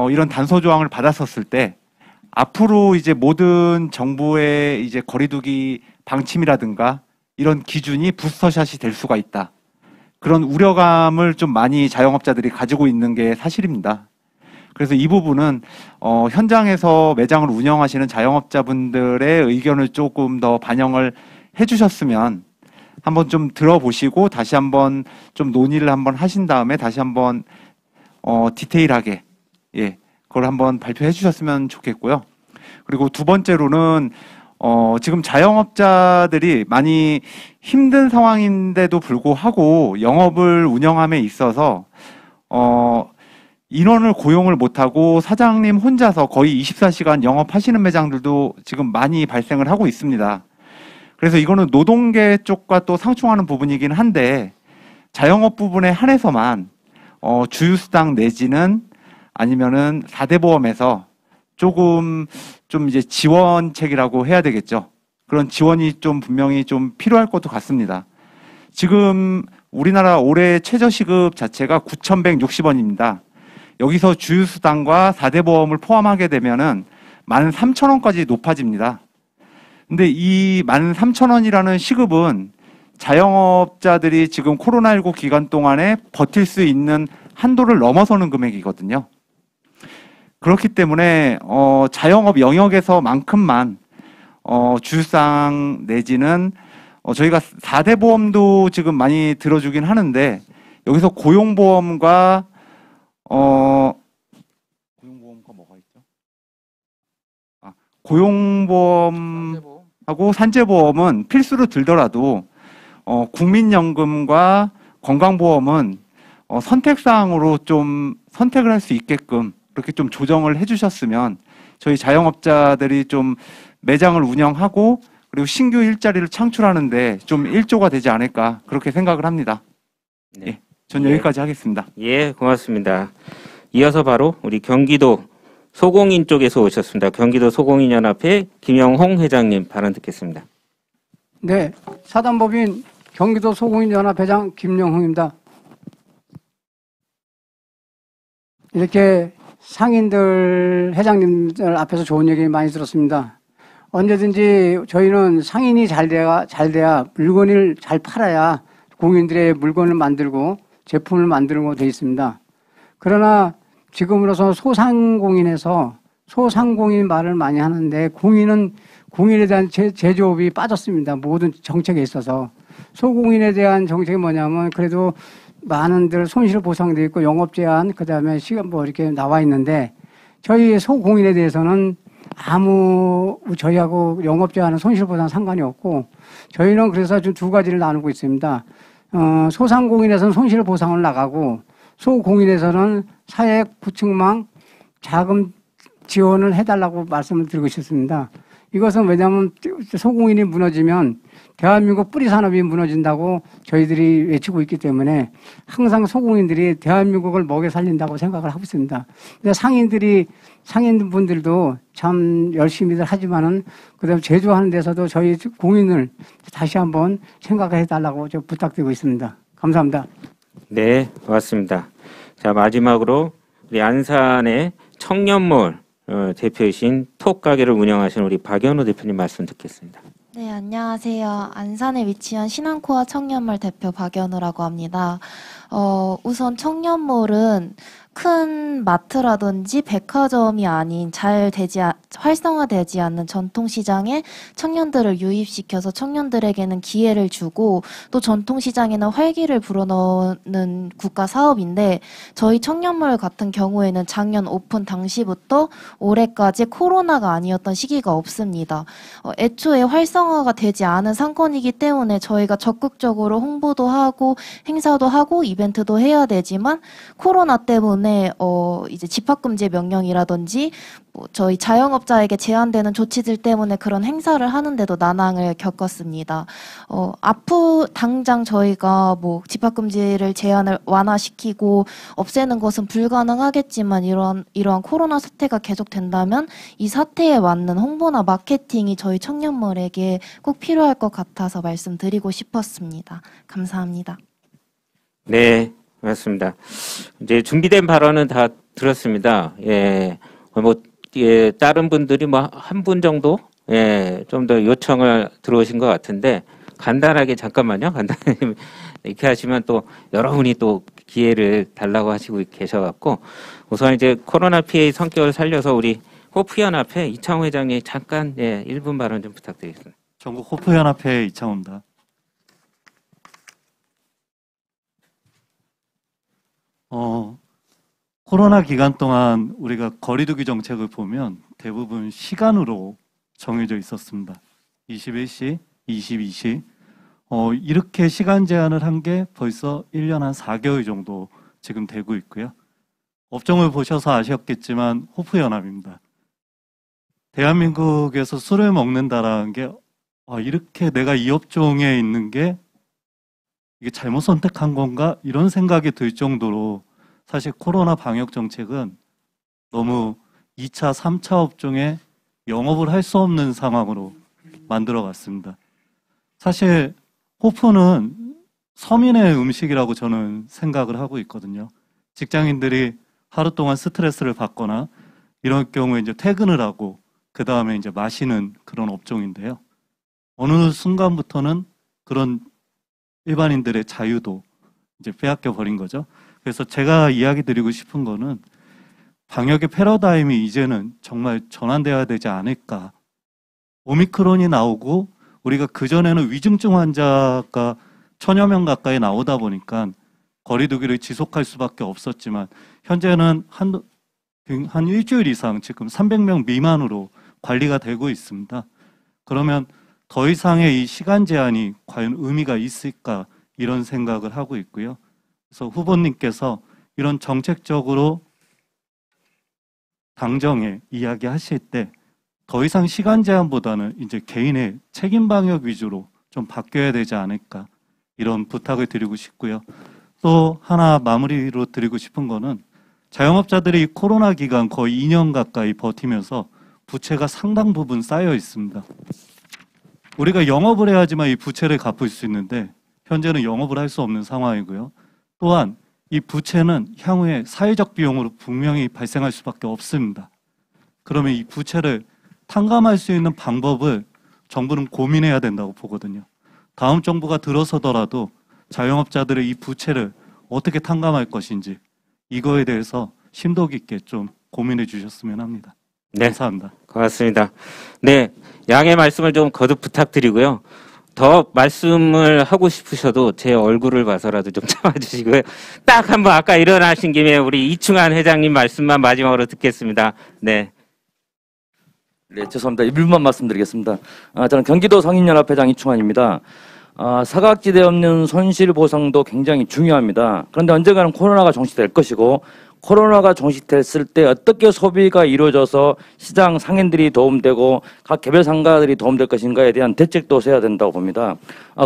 이런 단서 조항을 받았었을 때 앞으로 이제 모든 정부의 이제 거리두기 방침이라든가 이런 기준이 부스터샷이 될 수가 있다. 그런 우려감을 좀 많이 자영업자들이 가지고 있는 게 사실입니다. 그래서 이 부분은 현장에서 매장을 운영하시는 자영업자분들의 의견을 조금 더 반영을 해주셨으면 한번 좀 들어보시고 다시 한번 좀 논의를 한번 하신 다음에 다시 한번 디테일하게 그걸 한번 발표해 주셨으면 좋겠고요. 그리고 두 번째로는 지금 자영업자들이 많이 힘든 상황인데도 불구하고 영업을 운영함에 있어서 인원을 고용을 못하고 사장님 혼자서 거의 24시간 영업하시는 매장들도 지금 많이 발생을 하고 있습니다. 그래서 이거는 노동계 쪽과 또 상충하는 부분이긴 한데 자영업 부분에 한해서만 주휴수당 내지는 아니면은 4대 보험에서 조금 좀 이제 지원책이라고 해야 되겠죠. 그런 지원이 좀 분명히 좀 필요할 것도 같습니다. 지금 우리나라 올해 최저시급 자체가 9,160원입니다. 여기서 주휴수당과 4대 보험을 포함하게 되면은 13,000원까지 높아집니다. 근데 이 13,000원이라는 시급은 자영업자들이 지금 코로나19 기간 동안에 버틸 수 있는 한도를 넘어서는 금액이거든요. 그렇기 때문에 자영업 영역에서만큼만 주휴수당 내지는 저희가 4대 보험도 지금 많이 들어주긴 하는데 여기서 고용보험과 고용보험과 뭐가 있죠? 고용보험하고 산재보험은 필수로 들더라도 국민연금과 건강보험은 선택사항으로 좀 선택을 할 수 있게끔 그렇게 좀 조정을 해주셨으면 저희 자영업자들이 좀 매장을 운영하고 그리고 신규 일자리를 창출하는데 좀 일조가 되지 않을까 그렇게 생각을 합니다. 네. 전 여기까지 하겠습니다. 예, 고맙습니다. 이어서 바로 우리 경기도 소공인 쪽에서 오셨습니다. 경기도 소공인연합회 김영홍 회장님 발언 듣겠습니다. 네, 사단법인 경기도 소공인연합회장 김영홍입니다. 이렇게 상인들, 회장님들 앞에서 좋은 얘기 많이 들었습니다. 언제든지 저희는 상인이 잘 돼야 물건을 잘 팔아야 공인들의 물건을 만들고 제품을 만들고 돼 있습니다. 그러나 지금으로서 소상공인에서 소상공인 말을 많이 하는데 공인에 대한 제조업이 빠졌습니다. 모든 정책에 있어서. 소공인에 대한 정책이 뭐냐면 그래도 많은들 손실 보상돼 있고 영업 제한 그다음에 시간 뭐 이렇게 나와 있는데 저희 소공인에 대해서는 저희하고 영업 제한은 손실 보상 상관이 없고 저희는 그래서 좀 두 가지를 나누고 있습니다. 소상공인에서는 손실 보상을 나가고 소공인에서는 사회 구축망 자금 지원을 해달라고 말씀을 드리고 싶습니다. 이것은 왜냐하면 소공인이 무너지면 대한민국 뿌리 산업이 무너진다고 저희들이 외치고 있기 때문에 항상 소공인들이 대한민국을 먹여 살린다고 생각을 하고 있습니다. 근데 상인분들도 참 열심히들 하지만은 그다음 제조하는 데서도 저희 공인을 다시 한번 생각해 달라고 좀 부탁드리고 있습니다. 감사합니다. 네, 고맙습니다. 자, 마지막으로 우리 안산의 청년몰 대표이신 톡가게를 운영하시는 우리 박연호 대표님 말씀 듣겠습니다. 네, 안녕하세요. 안산에 위치한 신한코아 청년몰 대표 박연우라고 합니다. 우선 청년몰은 큰 마트라든지 백화점이 아닌 활성화되지 않는 전통시장에 청년들을 유입시켜서 청년들에게는 기회를 주고 또 전통시장에는 활기를 불어넣는 국가 사업인데 저희 청년몰 같은 경우에는 작년 오픈 당시부터 올해까지 코로나가 아니었던 시기가 없습니다. 애초에 활성화가 되지 않은 상권이기 때문에 저희가 적극적으로 홍보도 하고 행사도 하고 이벤트도 해야 되지만 코로나 때문에 이제 집합금지 명령이라든지 뭐 저희 자영업자에게 제한되는 조치들 때문에 그런 행사를 하는데도 난항을 겪었습니다. 당장 저희가 뭐 집합금지를 제한을 완화시키고 없애는 것은 불가능하겠지만 이러한 코로나 사태가 계속된다면 이 사태에 맞는 홍보나 마케팅이 저희 청년몰에게 꼭 필요할 것 같아서 말씀드리고 싶었습니다. 감사합니다. 네, 맞습니다. 이제 준비된 발언은 다 들었습니다. 예, 다른 분들이 뭐 한 분 정도, 좀 더 요청을 들어오신 것 같은데, 간단하게 잠깐만요. 간단히 이렇게 하시면 또 여러분이 또 기회를 달라고 하시고 계셔갖고, 우선 이제 코로나 피해 성격을 살려서 우리 호프연합회 이창호 회장님 잠깐 1분 발언 좀 부탁드리겠습니다. 전국 호프연합회 이창호입니다. 코로나 기간 동안 우리가 거리두기 정책을 보면 대부분 시간으로 정해져 있었습니다. 21시, 22시. 이렇게 시간 제한을 한 게 벌써 1년 한 4개월 정도 지금 되고 있고요. 업종을 보셔서 아셨겠지만 호프연합입니다. 대한민국에서 술을 먹는다라는 게 이렇게 내가 이 업종에 있는 게 이게 잘못 선택한 건가? 이런 생각이 들 정도로 사실 코로나 방역 정책은 너무 2차, 3차 업종에 영업을 할 수 없는 상황으로 만들어 갔습니다. 사실 호프는 서민의 음식이라고 저는 생각을 하고 있거든요. 직장인들이 하루 동안 스트레스를 받거나 이런 경우에 이제 퇴근을 하고 그 다음에 이제 마시는 그런 업종인데요. 어느 순간부터는 그런 일반인들의 자유도 이제 빼앗겨 버린 거죠. 그래서 제가 이야기 드리고 싶은 거는 방역의 패러다임이 이제는 정말 전환돼야 되지 않을까. 오미크론이 나오고 우리가 그전에는 위중증 환자가 1000여 명 가까이 나오다 보니까 거리두기를 지속할 수밖에 없었지만 현재는 한 일주일 이상 지금 300명 미만으로 관리가 되고 있습니다. 그러면 더 이상의 이 시간 제한이 과연 의미가 있을까 이런 생각을 하고 있고요. 그래서 후보님께서 이런 정책적으로 당정에 이야기하실 때 더 이상 시간 제한보다는 이제 개인의 책임 방역 위주로 좀 바뀌어야 되지 않을까 이런 부탁을 드리고 싶고요. 또 하나 마무리로 드리고 싶은 거는 자영업자들이 코로나 기간 거의 2년 가까이 버티면서 부채가 상당 부분 쌓여 있습니다. 우리가 영업을 해야지만 이 부채를 갚을 수 있는데 현재는 영업을 할 수 없는 상황이고요. 또한 이 부채는 향후에 사회적 비용으로 분명히 발생할 수밖에 없습니다. 그러면 이 부채를 탕감할 수 있는 방법을 정부는 고민해야 된다고 보거든요. 다음 정부가 들어서더라도 자영업자들의 이 부채를 어떻게 탕감할 것인지 이거에 대해서 심도 깊게 좀 고민해 주셨으면 합니다. 네, 감사합니다. 고맙습니다. 네, 양해 말씀을 좀 거듭 부탁드리고요. 더 말씀을 하고 싶으셔도 제 얼굴을 봐서라도 좀 참아주시고요. 딱 한번 아까 일어나신 김에 우리 이충환 회장님 말씀만 마지막으로 듣겠습니다. 네. 네, 죄송합니다. 1분만 말씀드리겠습니다. 저는 경기도 상인연합회장 이충환입니다. 사각지대 없는 손실 보상도 굉장히 중요합니다. 그런데 언젠가는 코로나가 종식될 것이고 코로나가 종식됐을 때 어떻게 소비가 이루어져서 시장 상인들이 도움되고 각 개별 상가들이 도움될 것인가에 대한 대책도 세워야 된다고 봅니다.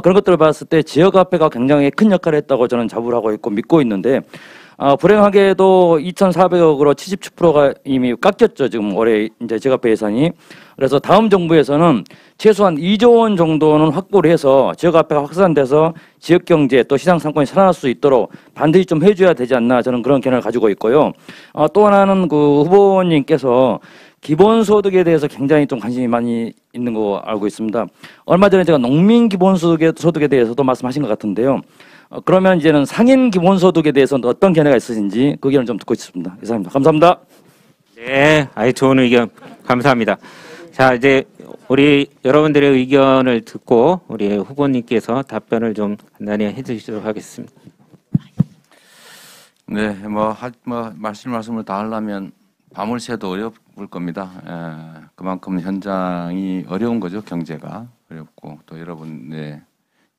그런 것들을 봤을 때 지역화폐가 굉장히 큰 역할을 했다고 저는 자부를 하고 있고 믿고 있는데 불행하게도 2,400억으로 77%가 이미 깎였죠. 지금 올해 이제 지역화폐 예산이. 그래서 다음 정부에서는 최소한 2조 원 정도는 확보를 해서 지역화폐가 확산돼서 지역경제 또 시장 상권이 살아날 수 있도록 반드시 좀 해줘야 되지 않나 저는 그런 견해를 가지고 있고요. 또 하나는 그 후보님께서 기본소득에 대해서 굉장히 좀 관심이 많이 있는 거 알고 있습니다. 얼마 전에 제가 농민 기본소득에 대해서도 말씀하신 것 같은데요. 그러면 이제는 상인 기본소득에 대해서는 어떤 견해가 있으신지 그 의견을 좀 듣고 있습니다. 이상입니다. 감사합니다. 네, 아주 좋은 의견 감사합니다. 자, 이제 우리 여러분들의 의견을 듣고 우리 후보님께서 답변을 좀 간단히 해주시도록 하겠습니다. 네, 말씀을 다 하려면 밤을 새도 어려울 겁니다. 그만큼 현장이 어려운 거죠. 경제가 어렵고 또 여러분의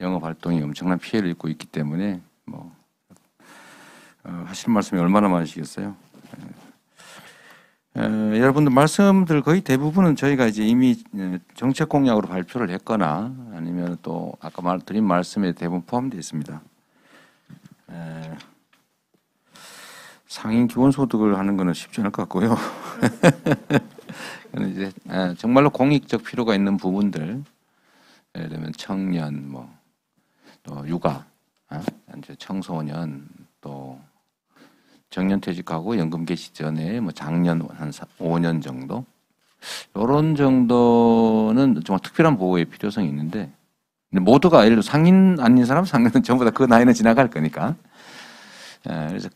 영업 활동이 엄청난 피해를 입고 있기 때문에 하실 말씀이 얼마나 많으시겠어요. 여러분들 말씀들 거의 대부분은 저희가 이제 이미 정책 공약으로 발표를 했거나 아니면 또 아까 드린 말씀에 대부분 포함되어 있습니다. 상인 기본소득을 하는 것은 쉽지 않을 것 같고요. 이제 정말로 공익적 필요가 있는 부분들, 예를 들면 청년, 또 육아, 이제 청소년, 또 정년퇴직하고 연금 개시 전에 장년 한 5년 정도, 이런 정도는 정말 특별한 보호의 필요성이 있는데, 근데 모두가 예를 들어 상인 아닌 사람, 상인은 전부 다 그 나이는 지나갈 거니까. 그래서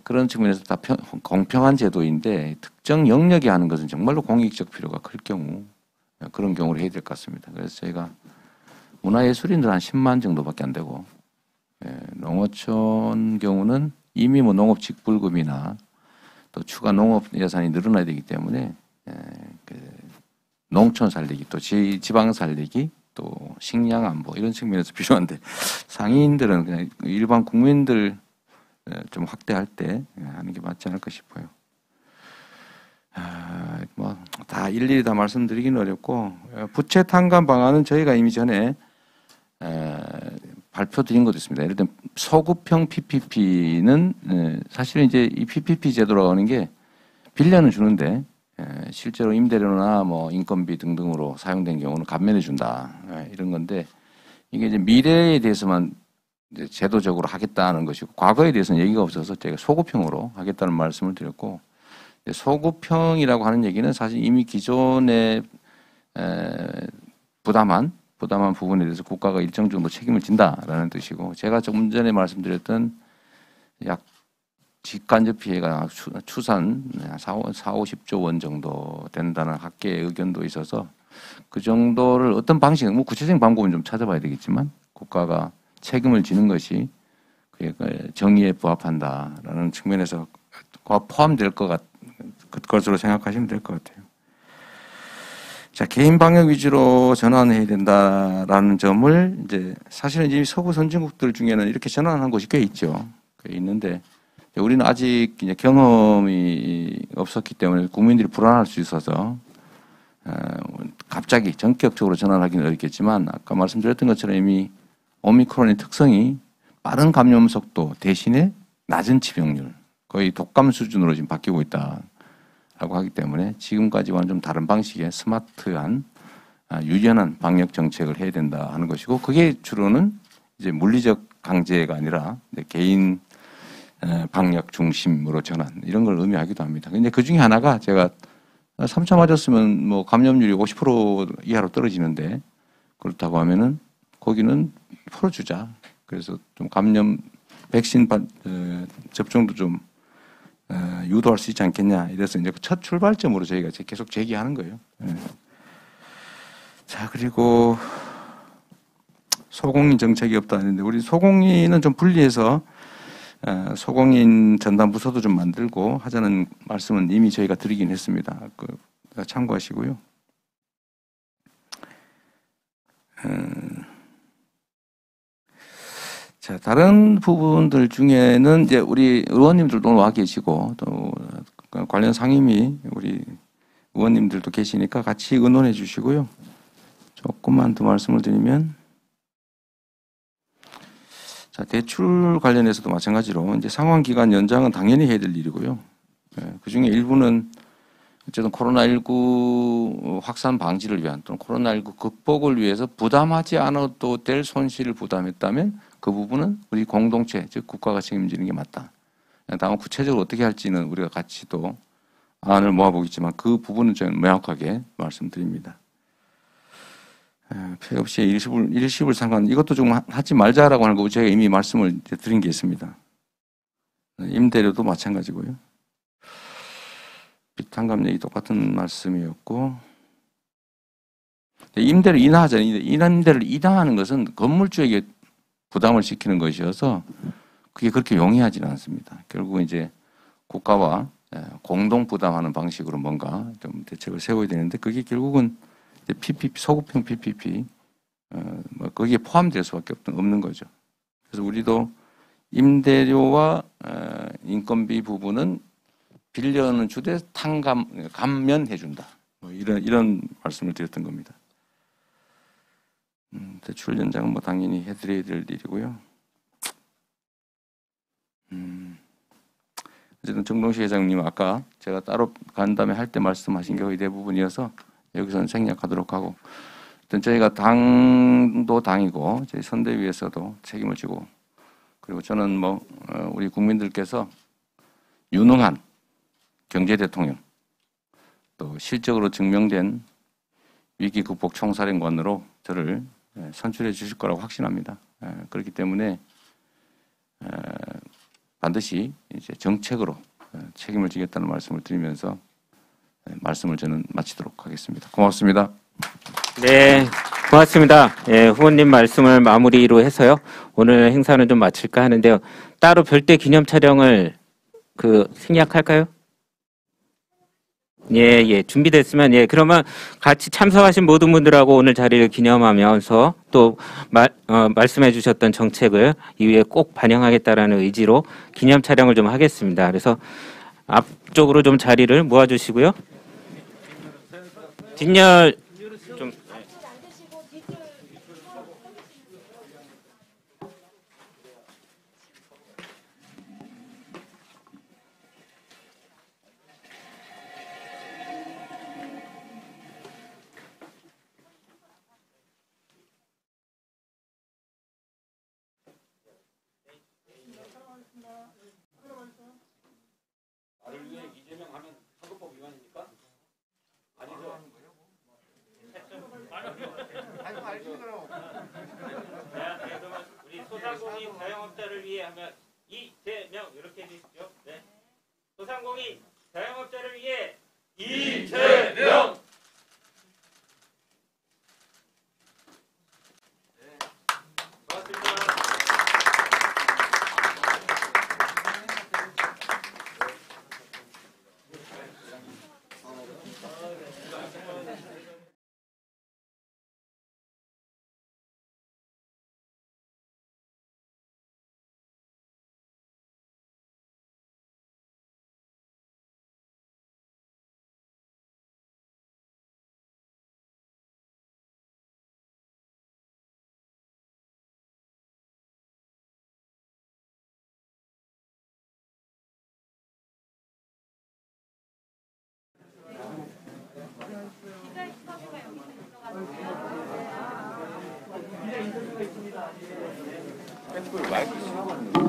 그런 측면에서 다 공평한 제도인데 특정 영역에 하는 것은 정말로 공익적 필요가 클 경우 그런 경우를 해야 될 것 같습니다. 그래서 저희가 문화예술인들 한 10만 정도밖에 안 되고 농어촌 경우는 이미 농업 직불금이나 또 추가 농업 예산이 늘어나야 되기 때문에 농촌 살리기 또 지방 살리기 또 식량 안보 이런 측면에서 필요한데 상인들은 그냥 일반 국민들 좀 확대할 때 하는 게 맞지 않을까 싶어요. 다 일일이 다 말씀드리기는 어렵고 부채 탕감 방안은 저희가 이미 전에 발표드린 것도 있습니다. 예를 들면 소급형 PPP는 사실 이제 이 PPP 제도라고 하는 게 빌려는 주는데 실제로 임대료나 인건비 등등으로 사용된 경우는 감면해 준다 이런 건데 이게 이제 미래에 대해서만 이제 제도적으로 하겠다는 것이고 과거에 대해서는 얘기가 없어서 제가 소급형으로 하겠다는 말씀을 드렸고 소급형이라고 하는 얘기는 사실 이미 기존에 부담한 부분에 대해서 국가가 일정 정도 책임을 진다라는 뜻이고 제가 조금 전에 말씀드렸던 약 직간접 피해가 추산 50조 원 정도 된다는 학계의 의견도 있어서 그 정도를 어떤 방식, 구체적인 방법은 좀 찾아봐야 되겠지만 국가가 책임을 지는 것이 정의에 부합한다라는 측면에서 포함될 것으로 생각하시면 될 것 같아요. 자, 개인 방역 위주로 전환해야 된다라는 점을 이제 사실은 이제 서구 선진국들 중에는 이렇게 전환한 곳이 꽤 있죠. 꽤 있는데 우리는 아직 이제 경험이 없었기 때문에 국민들이 불안할 수 있어서 갑자기 전격적으로 전환하기는 어렵겠지만 아까 말씀드렸던 것처럼 이미 오미크론의 특성이 빠른 감염 속도 대신에 낮은 치명률, 거의 독감 수준으로 지금 바뀌고 있다라고 하기 때문에 지금까지와는 좀 다른 방식의 스마트한 유연한 방역 정책을 해야 된다 하는 것이고 그게 주로는 이제 물리적 강제가 아니라 개인 방역 중심으로 전환 이런 걸 의미하기도 합니다. 근데 그 중에 하나가 제가 3차 맞았으면 감염률이 50% 이하로 떨어지는데 그렇다고 하면은 거기는 풀어주자. 그래서 좀 감염 백신 접종도 좀 유도할 수 있지 않겠냐. 이래서 이제 첫 출발점으로 저희가 계속 제기하는 거예요. 자, 그리고 소공인 정책이 없다 했는데 우리 소공인은 좀 분리해서 소공인 전담 부서도 좀 만들고 하자는 말씀은 이미 저희가 드리긴 했습니다. 참고하시고요. 자, 다른 부분들 중에는 이제 우리 의원님들도 와 계시고 또 관련 상임위 우리 의원님들도 계시니까 같이 의논해 주시고요. 조금만 더 말씀을 드리면 자, 대출 관련해서도 마찬가지로 이제 상환 기간 연장은 당연히 해야 될 일이고요. 그 중에 일부는 어쨌든 코로나19 확산 방지를 위한 또는 코로나19 극복을 위해서 부담하지 않아도 될 손실을 부담했다면 그 부분은 우리 공동체, 즉 국가가 책임지는 게 맞다. 다만 구체적으로 어떻게 할지는 우리가 같이 또 안을 모아보겠지만 그 부분은 저는 명확하게 말씀드립니다. 폐 없이 일시불 상환 이것도 좀 하지 말자라고 하는 거 제가 이미 말씀을 드린 게 있습니다. 임대료도 마찬가지고요. 빚탕감액이 똑같은 말씀이었고 임대를 인하하잖아요. 임대를 인하하는 것은 건물주에게 부담을 시키는 것이어서 그게 그렇게 용이하지는 않습니다. 결국은 이제 국가와 공동 부담하는 방식으로 뭔가 좀 대책을 세워야 되는데 그게 결국은 이제 PPP, 소급형 PPP 뭐 거기에 포함될 수밖에 없는 거죠. 그래서 우리도 임대료와 인건비 부분은 빌려는 주되 감면해 준다. 뭐 이런 말씀을 드렸던 겁니다. 대출 연장은 뭐 당연히 해드려야 될 일이고요. 어쨌든 정동식 회장님 아까 제가 따로 간담회 할 때 말씀하신 게 거의 대부분이어서 여기서는 생략하도록 하고, 일단 저희가 당도 당이고 저희 선대위에서도 책임을 지고, 그리고 저는 뭐 우리 국민들께서 유능한 경제 대통령, 또 실적으로 증명된 위기 극복 총사령관으로 저를 선출해 주실 거라고 확신합니다. 그렇기 때문에 반드시 이제 정책으로 책임을 지겠다는 말씀을 드리면서 말씀을 저는 마치도록 하겠습니다. 고맙습니다. 네, 고맙습니다. 예, 후보님 말씀을 마무리로 해서요. 오늘 행사는 좀 마칠까 하는데요. 따로 별도의 기념 촬영을 생략할까요? 예, 준비됐으면, 그러면 같이 참석하신 모든 분들하고 오늘 자리를 기념하면서 또 말씀해 주셨던 정책을 이후에 꼭 반영하겠다라는 의지로 기념 촬영을 좀 하겠습니다. 그래서 앞쪽으로 좀 자리를 모아주시고요. 뒷열 좀. 우리 소상공인 자영업자를 위해 하면 이재명 이렇게 해주십시오. 네. 소상공인 자영업자를 위해 이재명. 네. 고맙습니다.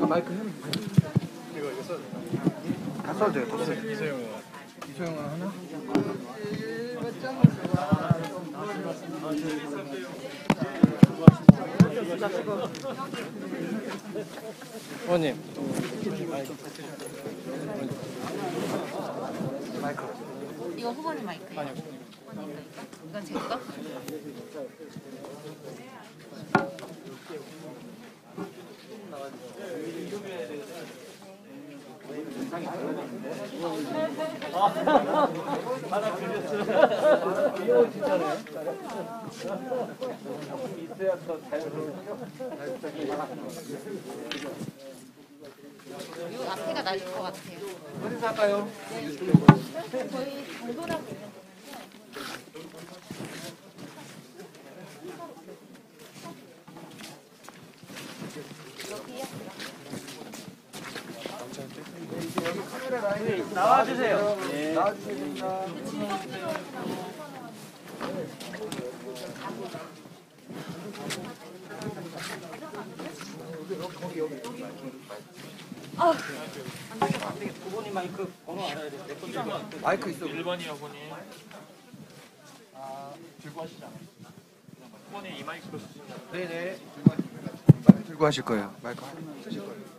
마이크 이거 써도 돼요. 다 써도 돼요. 이소영은 하나? 의원님 마이크. 이거 후보님 마이크예요? 아니요. 이건 제 거? 이 앞에가 나을 것 같아요. 어디서 할까요? 저희 정돈하고 있는 여기 카메라 라인에 나와주세요. 네. 나와주셔야 됩니다. 여기. 후보님 마이크 번호 알아야 돼. 마이크 있어. 1번이요, 후보님. 들고 하시잖아요. 후보님 이 마이크로 쓰시죠. 네네. 들고 하실 거예요. 마이크 쓰실 거예요.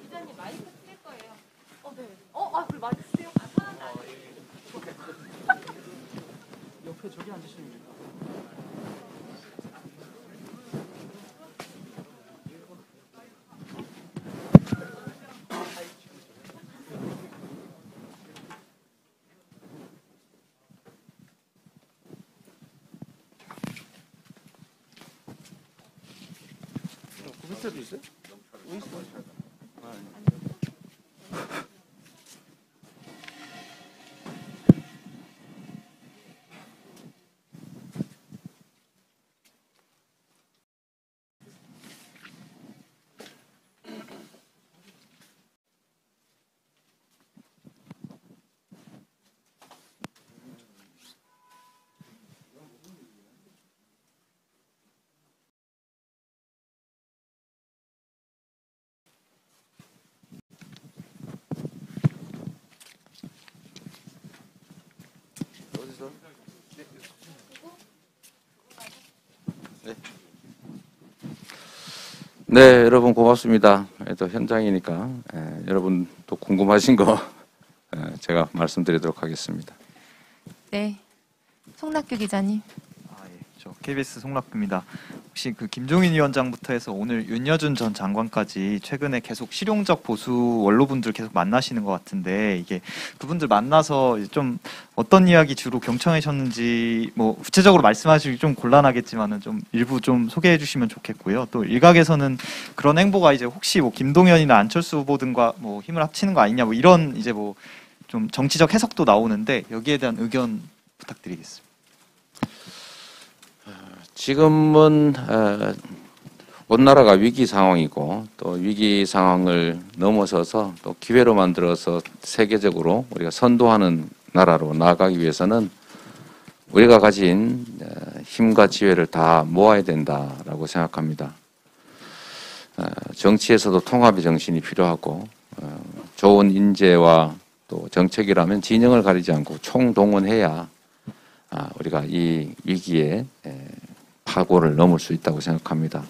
기자님 마이크 쓸 거예요. 네. 그래 마이크 쓰세요. 옆에 저기 앉으시면 됩니다. 구비스도 있어요? 어디서? 네, 여러분 고맙습니다. 또 현장이니까 여러분 또 궁금하신 거 제가 말씀드리도록 하겠습니다. 네, 송낙규 기자님. 저 KBS 송락규입니다. 혹시 그 김종인 위원장부터 해서 오늘 윤여준 전 장관까지 최근에 계속 실용적 보수 원로분들 계속 만나시는 것 같은데 이게 그분들 만나서 좀 어떤 이야기 주로 경청하셨는지 뭐 구체적으로 말씀하시기 좀 곤란하겠지만은 좀 일부 좀 소개해 주시면 좋겠고요. 또 일각에서는 그런 행보가 이제 혹시 뭐 김동연이나 안철수 후보 등과 뭐 힘을 합치는 거 아니냐 뭐 이런 이제 뭐 좀 정치적 해석도 나오는데 여기에 대한 의견 부탁드리겠습니다. 지금은 온 나라가 위기 상황이고 또 위기 상황을 넘어서서 또 기회로 만들어서 세계적으로 우리가 선도하는 나라로 나아가기 위해서는 우리가 가진 힘과 지혜를 다 모아야 된다라고 생각합니다. 정치에서도 통합의 정신이 필요하고 좋은 인재와 또 정책이라면 진영을 가리지 않고 총동원해야 우리가 이 위기에 파고를 넘을 수 있다고 생각합니다.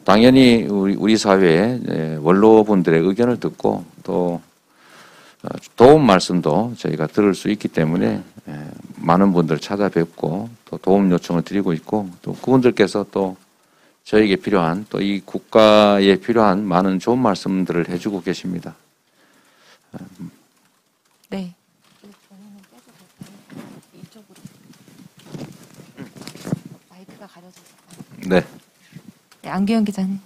당연히 우리 사회의 원로분들의 의견을 듣고 또 도움 말씀도 저희가 들을 수 있기 때문에 많은 분들 찾아뵙고 또 도움 요청을 드리고 있고 또 그분들께서 또 저에게 필요한 또 이 국가에 필요한 많은 좋은 말씀들을 해주고 계십니다. 네. 마이크가 가려져 있어요. 네. 네, 안규현 기자님.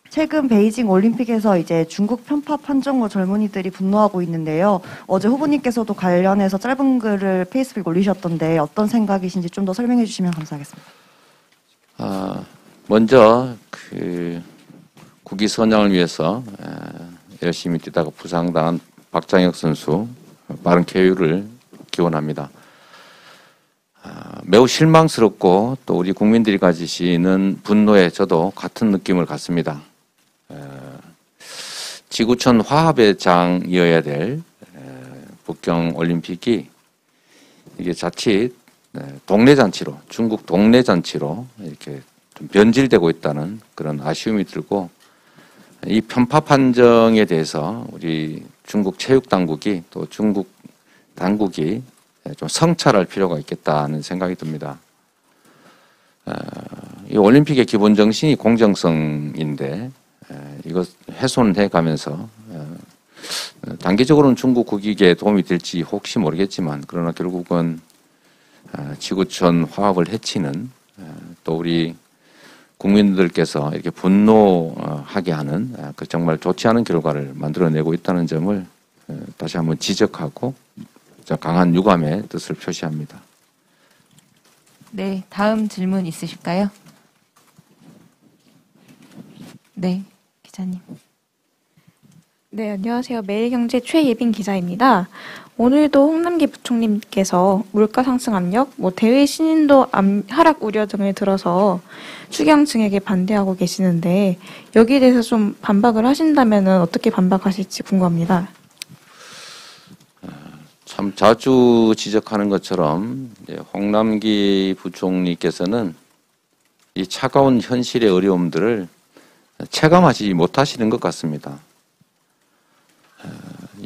최근 베이징 올림픽에서 이제 중국 편파 판정으로 젊은이들이 분노하고 있는데요. 어제 후보님께서도 관련해서 짧은 글을 페이스북에 올리셨던데 어떤 생각이신지 좀 더 설명해 주시면 감사하겠습니다. 먼저 그 국위 선양을 위해서 열심히 뛰다가 부상당한 박장혁 선수 빠른 쾌유를 기원합니다. 매우 실망스럽고 또 우리 국민들이 가지시는 분노에 저도 같은 느낌을 갖습니다. 지구촌 화합의 장이어야 될 북경 올림픽이 이게 자칫 동네 잔치로 중국 동네 잔치로 이렇게 좀 변질되고 있다는 그런 아쉬움이 들고 이 편파 판정에 대해서 우리 중국 체육 당국이 또 중국 당국이 좀 성찰할 필요가 있겠다는 생각이 듭니다. 이 올림픽의 기본 정신이 공정성인데 이것 훼손해 가면서 단기적으로는 중국 국익에 도움이 될지 혹시 모르겠지만 그러나 결국은 지구촌 화합을 해치는 또 우리 국민들께서 이렇게 분노하게 하는 그 정말 좋지 않은 결과를 만들어내고 있다는 점을 다시 한번 지적하고 강한 유감의 뜻을 표시합니다. 네, 다음 질문 있으실까요? 네, 기자님. 네, 안녕하세요. 매일경제 최예빈 기자입니다. 오늘도 홍남기 부총리께서 물가 상승 압력, 대외 신인도 하락 우려 등을 들어서 추경층에게 반대하고 계시는데 여기에 대해서 좀 반박을 하신다면 어떻게 반박하실지 궁금합니다. 참 자주 지적하는 것처럼 홍남기 부총리께서는 이 차가운 현실의 어려움들을 체감하지 못하시는 것 같습니다.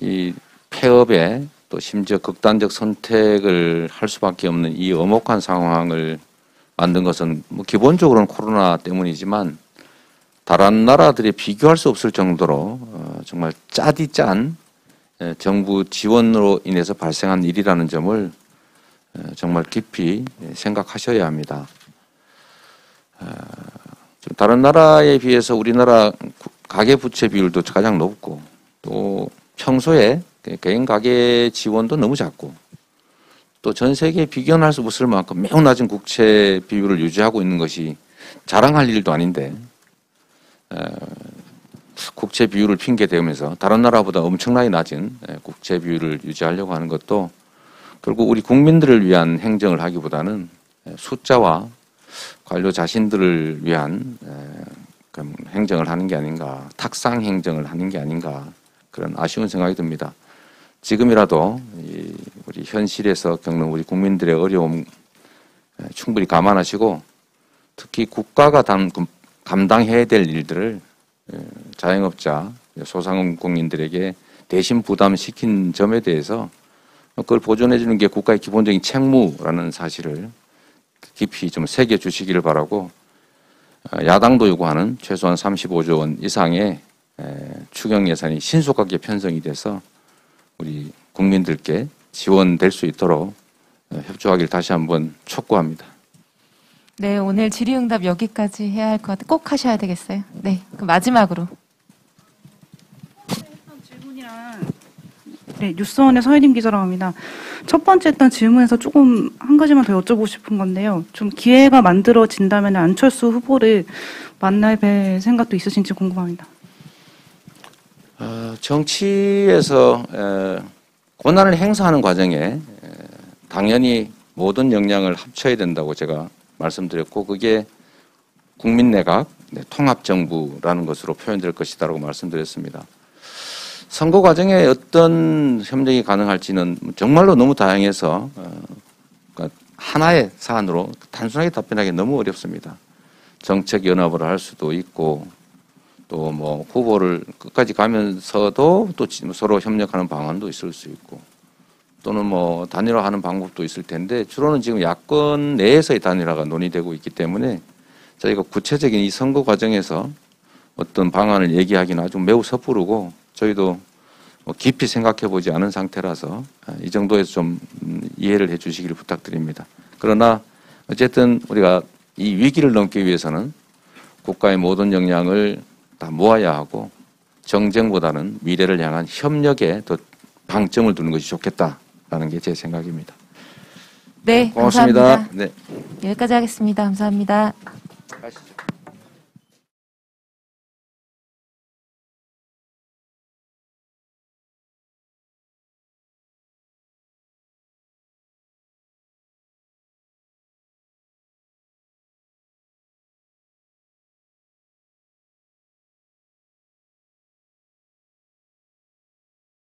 이 폐업에 또 심지어 극단적 선택을 할 수밖에 없는 이 엄혹한 상황을 만든 것은 기본적으로는 코로나 때문이지만 다른 나라들이 비교할 수 없을 정도로 정말 짜디 짠 정부 지원으로 인해서 발생한 일이라는 점을 정말 깊이 생각하셔야 합니다. 다른 나라에 비해서 우리나라 가계부채 비율도 가장 높고 또 평소에 개인 가계 지원도 너무 작고 또 전 세계에 비견할 수 없을 만큼 매우 낮은 국채 비율을 유지하고 있는 것이 자랑할 일도 아닌데 국채 비율을 핑계 대면서 다른 나라보다 엄청나게 낮은 국채 비율을 유지하려고 하는 것도 결국 우리 국민들을 위한 행정을 하기보다는 숫자와 관료 자신들을 위한 행정을 하는 게 아닌가, 탁상 행정을 하는 게 아닌가 그런 아쉬운 생각이 듭니다. 지금이라도 우리 현실에서 겪는 우리 국민들의 어려움 충분히 감안하시고 특히 국가가 감당해야 될 일들을 자영업자, 소상공인들에게 대신 부담시킨 점에 대해서 그걸 보존해 주는 게 국가의 기본적인 책무라는 사실을 깊이 좀 새겨 주시기를 바라고 야당도 요구하는 최소한 35조 원 이상의 추경 예산이 신속하게 편성이 돼서 우리 국민들께 지원될 수 있도록 협조하기를 다시 한번 촉구합니다. 네, 오늘 질의응답 여기까지 해야 할 것 같아요. 꼭 하셔야 되겠어요. 네, 그럼 마지막으로. 네, 뉴스원의 서혜림 기자라고 합니다. 첫 번째 했던 질문에서 조금 한 가지만 더 여쭤보고 싶은 건데요. 좀 기회가 만들어진다면 안철수 후보를 만날 뵐 생각도 있으신지 궁금합니다. 정치에서 권한을 행사하는 과정에 당연히 모든 역량을 합쳐야 된다고 제가 말씀드렸고 그게 국민내각 통합정부라는 것으로 표현될 것이다라고 말씀드렸습니다. 선거 과정에 어떤 협력이 가능할지는 정말로 너무 다양해서 그러니까 하나의 사안으로 단순하게 답변하기 너무 어렵습니다. 정책 연합을 할 수도 있고 또 뭐 후보를 끝까지 가면서도 또 서로 협력하는 방안도 있을 수 있고 또는 뭐 단일화하는 방법도 있을 텐데 주로는 지금 야권 내에서의 단일화가 논의되고 있기 때문에 저희가 구체적인 이 선거 과정에서 어떤 방안을 얘기하기는 아주 매우 섣부르고 저희도 깊이 생각해 보지 않은 상태라서 이 정도에서 좀 이해를 해 주시기를 부탁드립니다. 그러나 어쨌든 우리가 이 위기를 넘기 위해서는 국가의 모든 역량을 다 모아야 하고 정쟁보다는 미래를 향한 협력에 더 방점을 두는 것이 좋겠다라는 게 제 생각입니다. 네, 고맙습니다. 감사합니다. 네. 여기까지 하겠습니다. 감사합니다. 가시죠.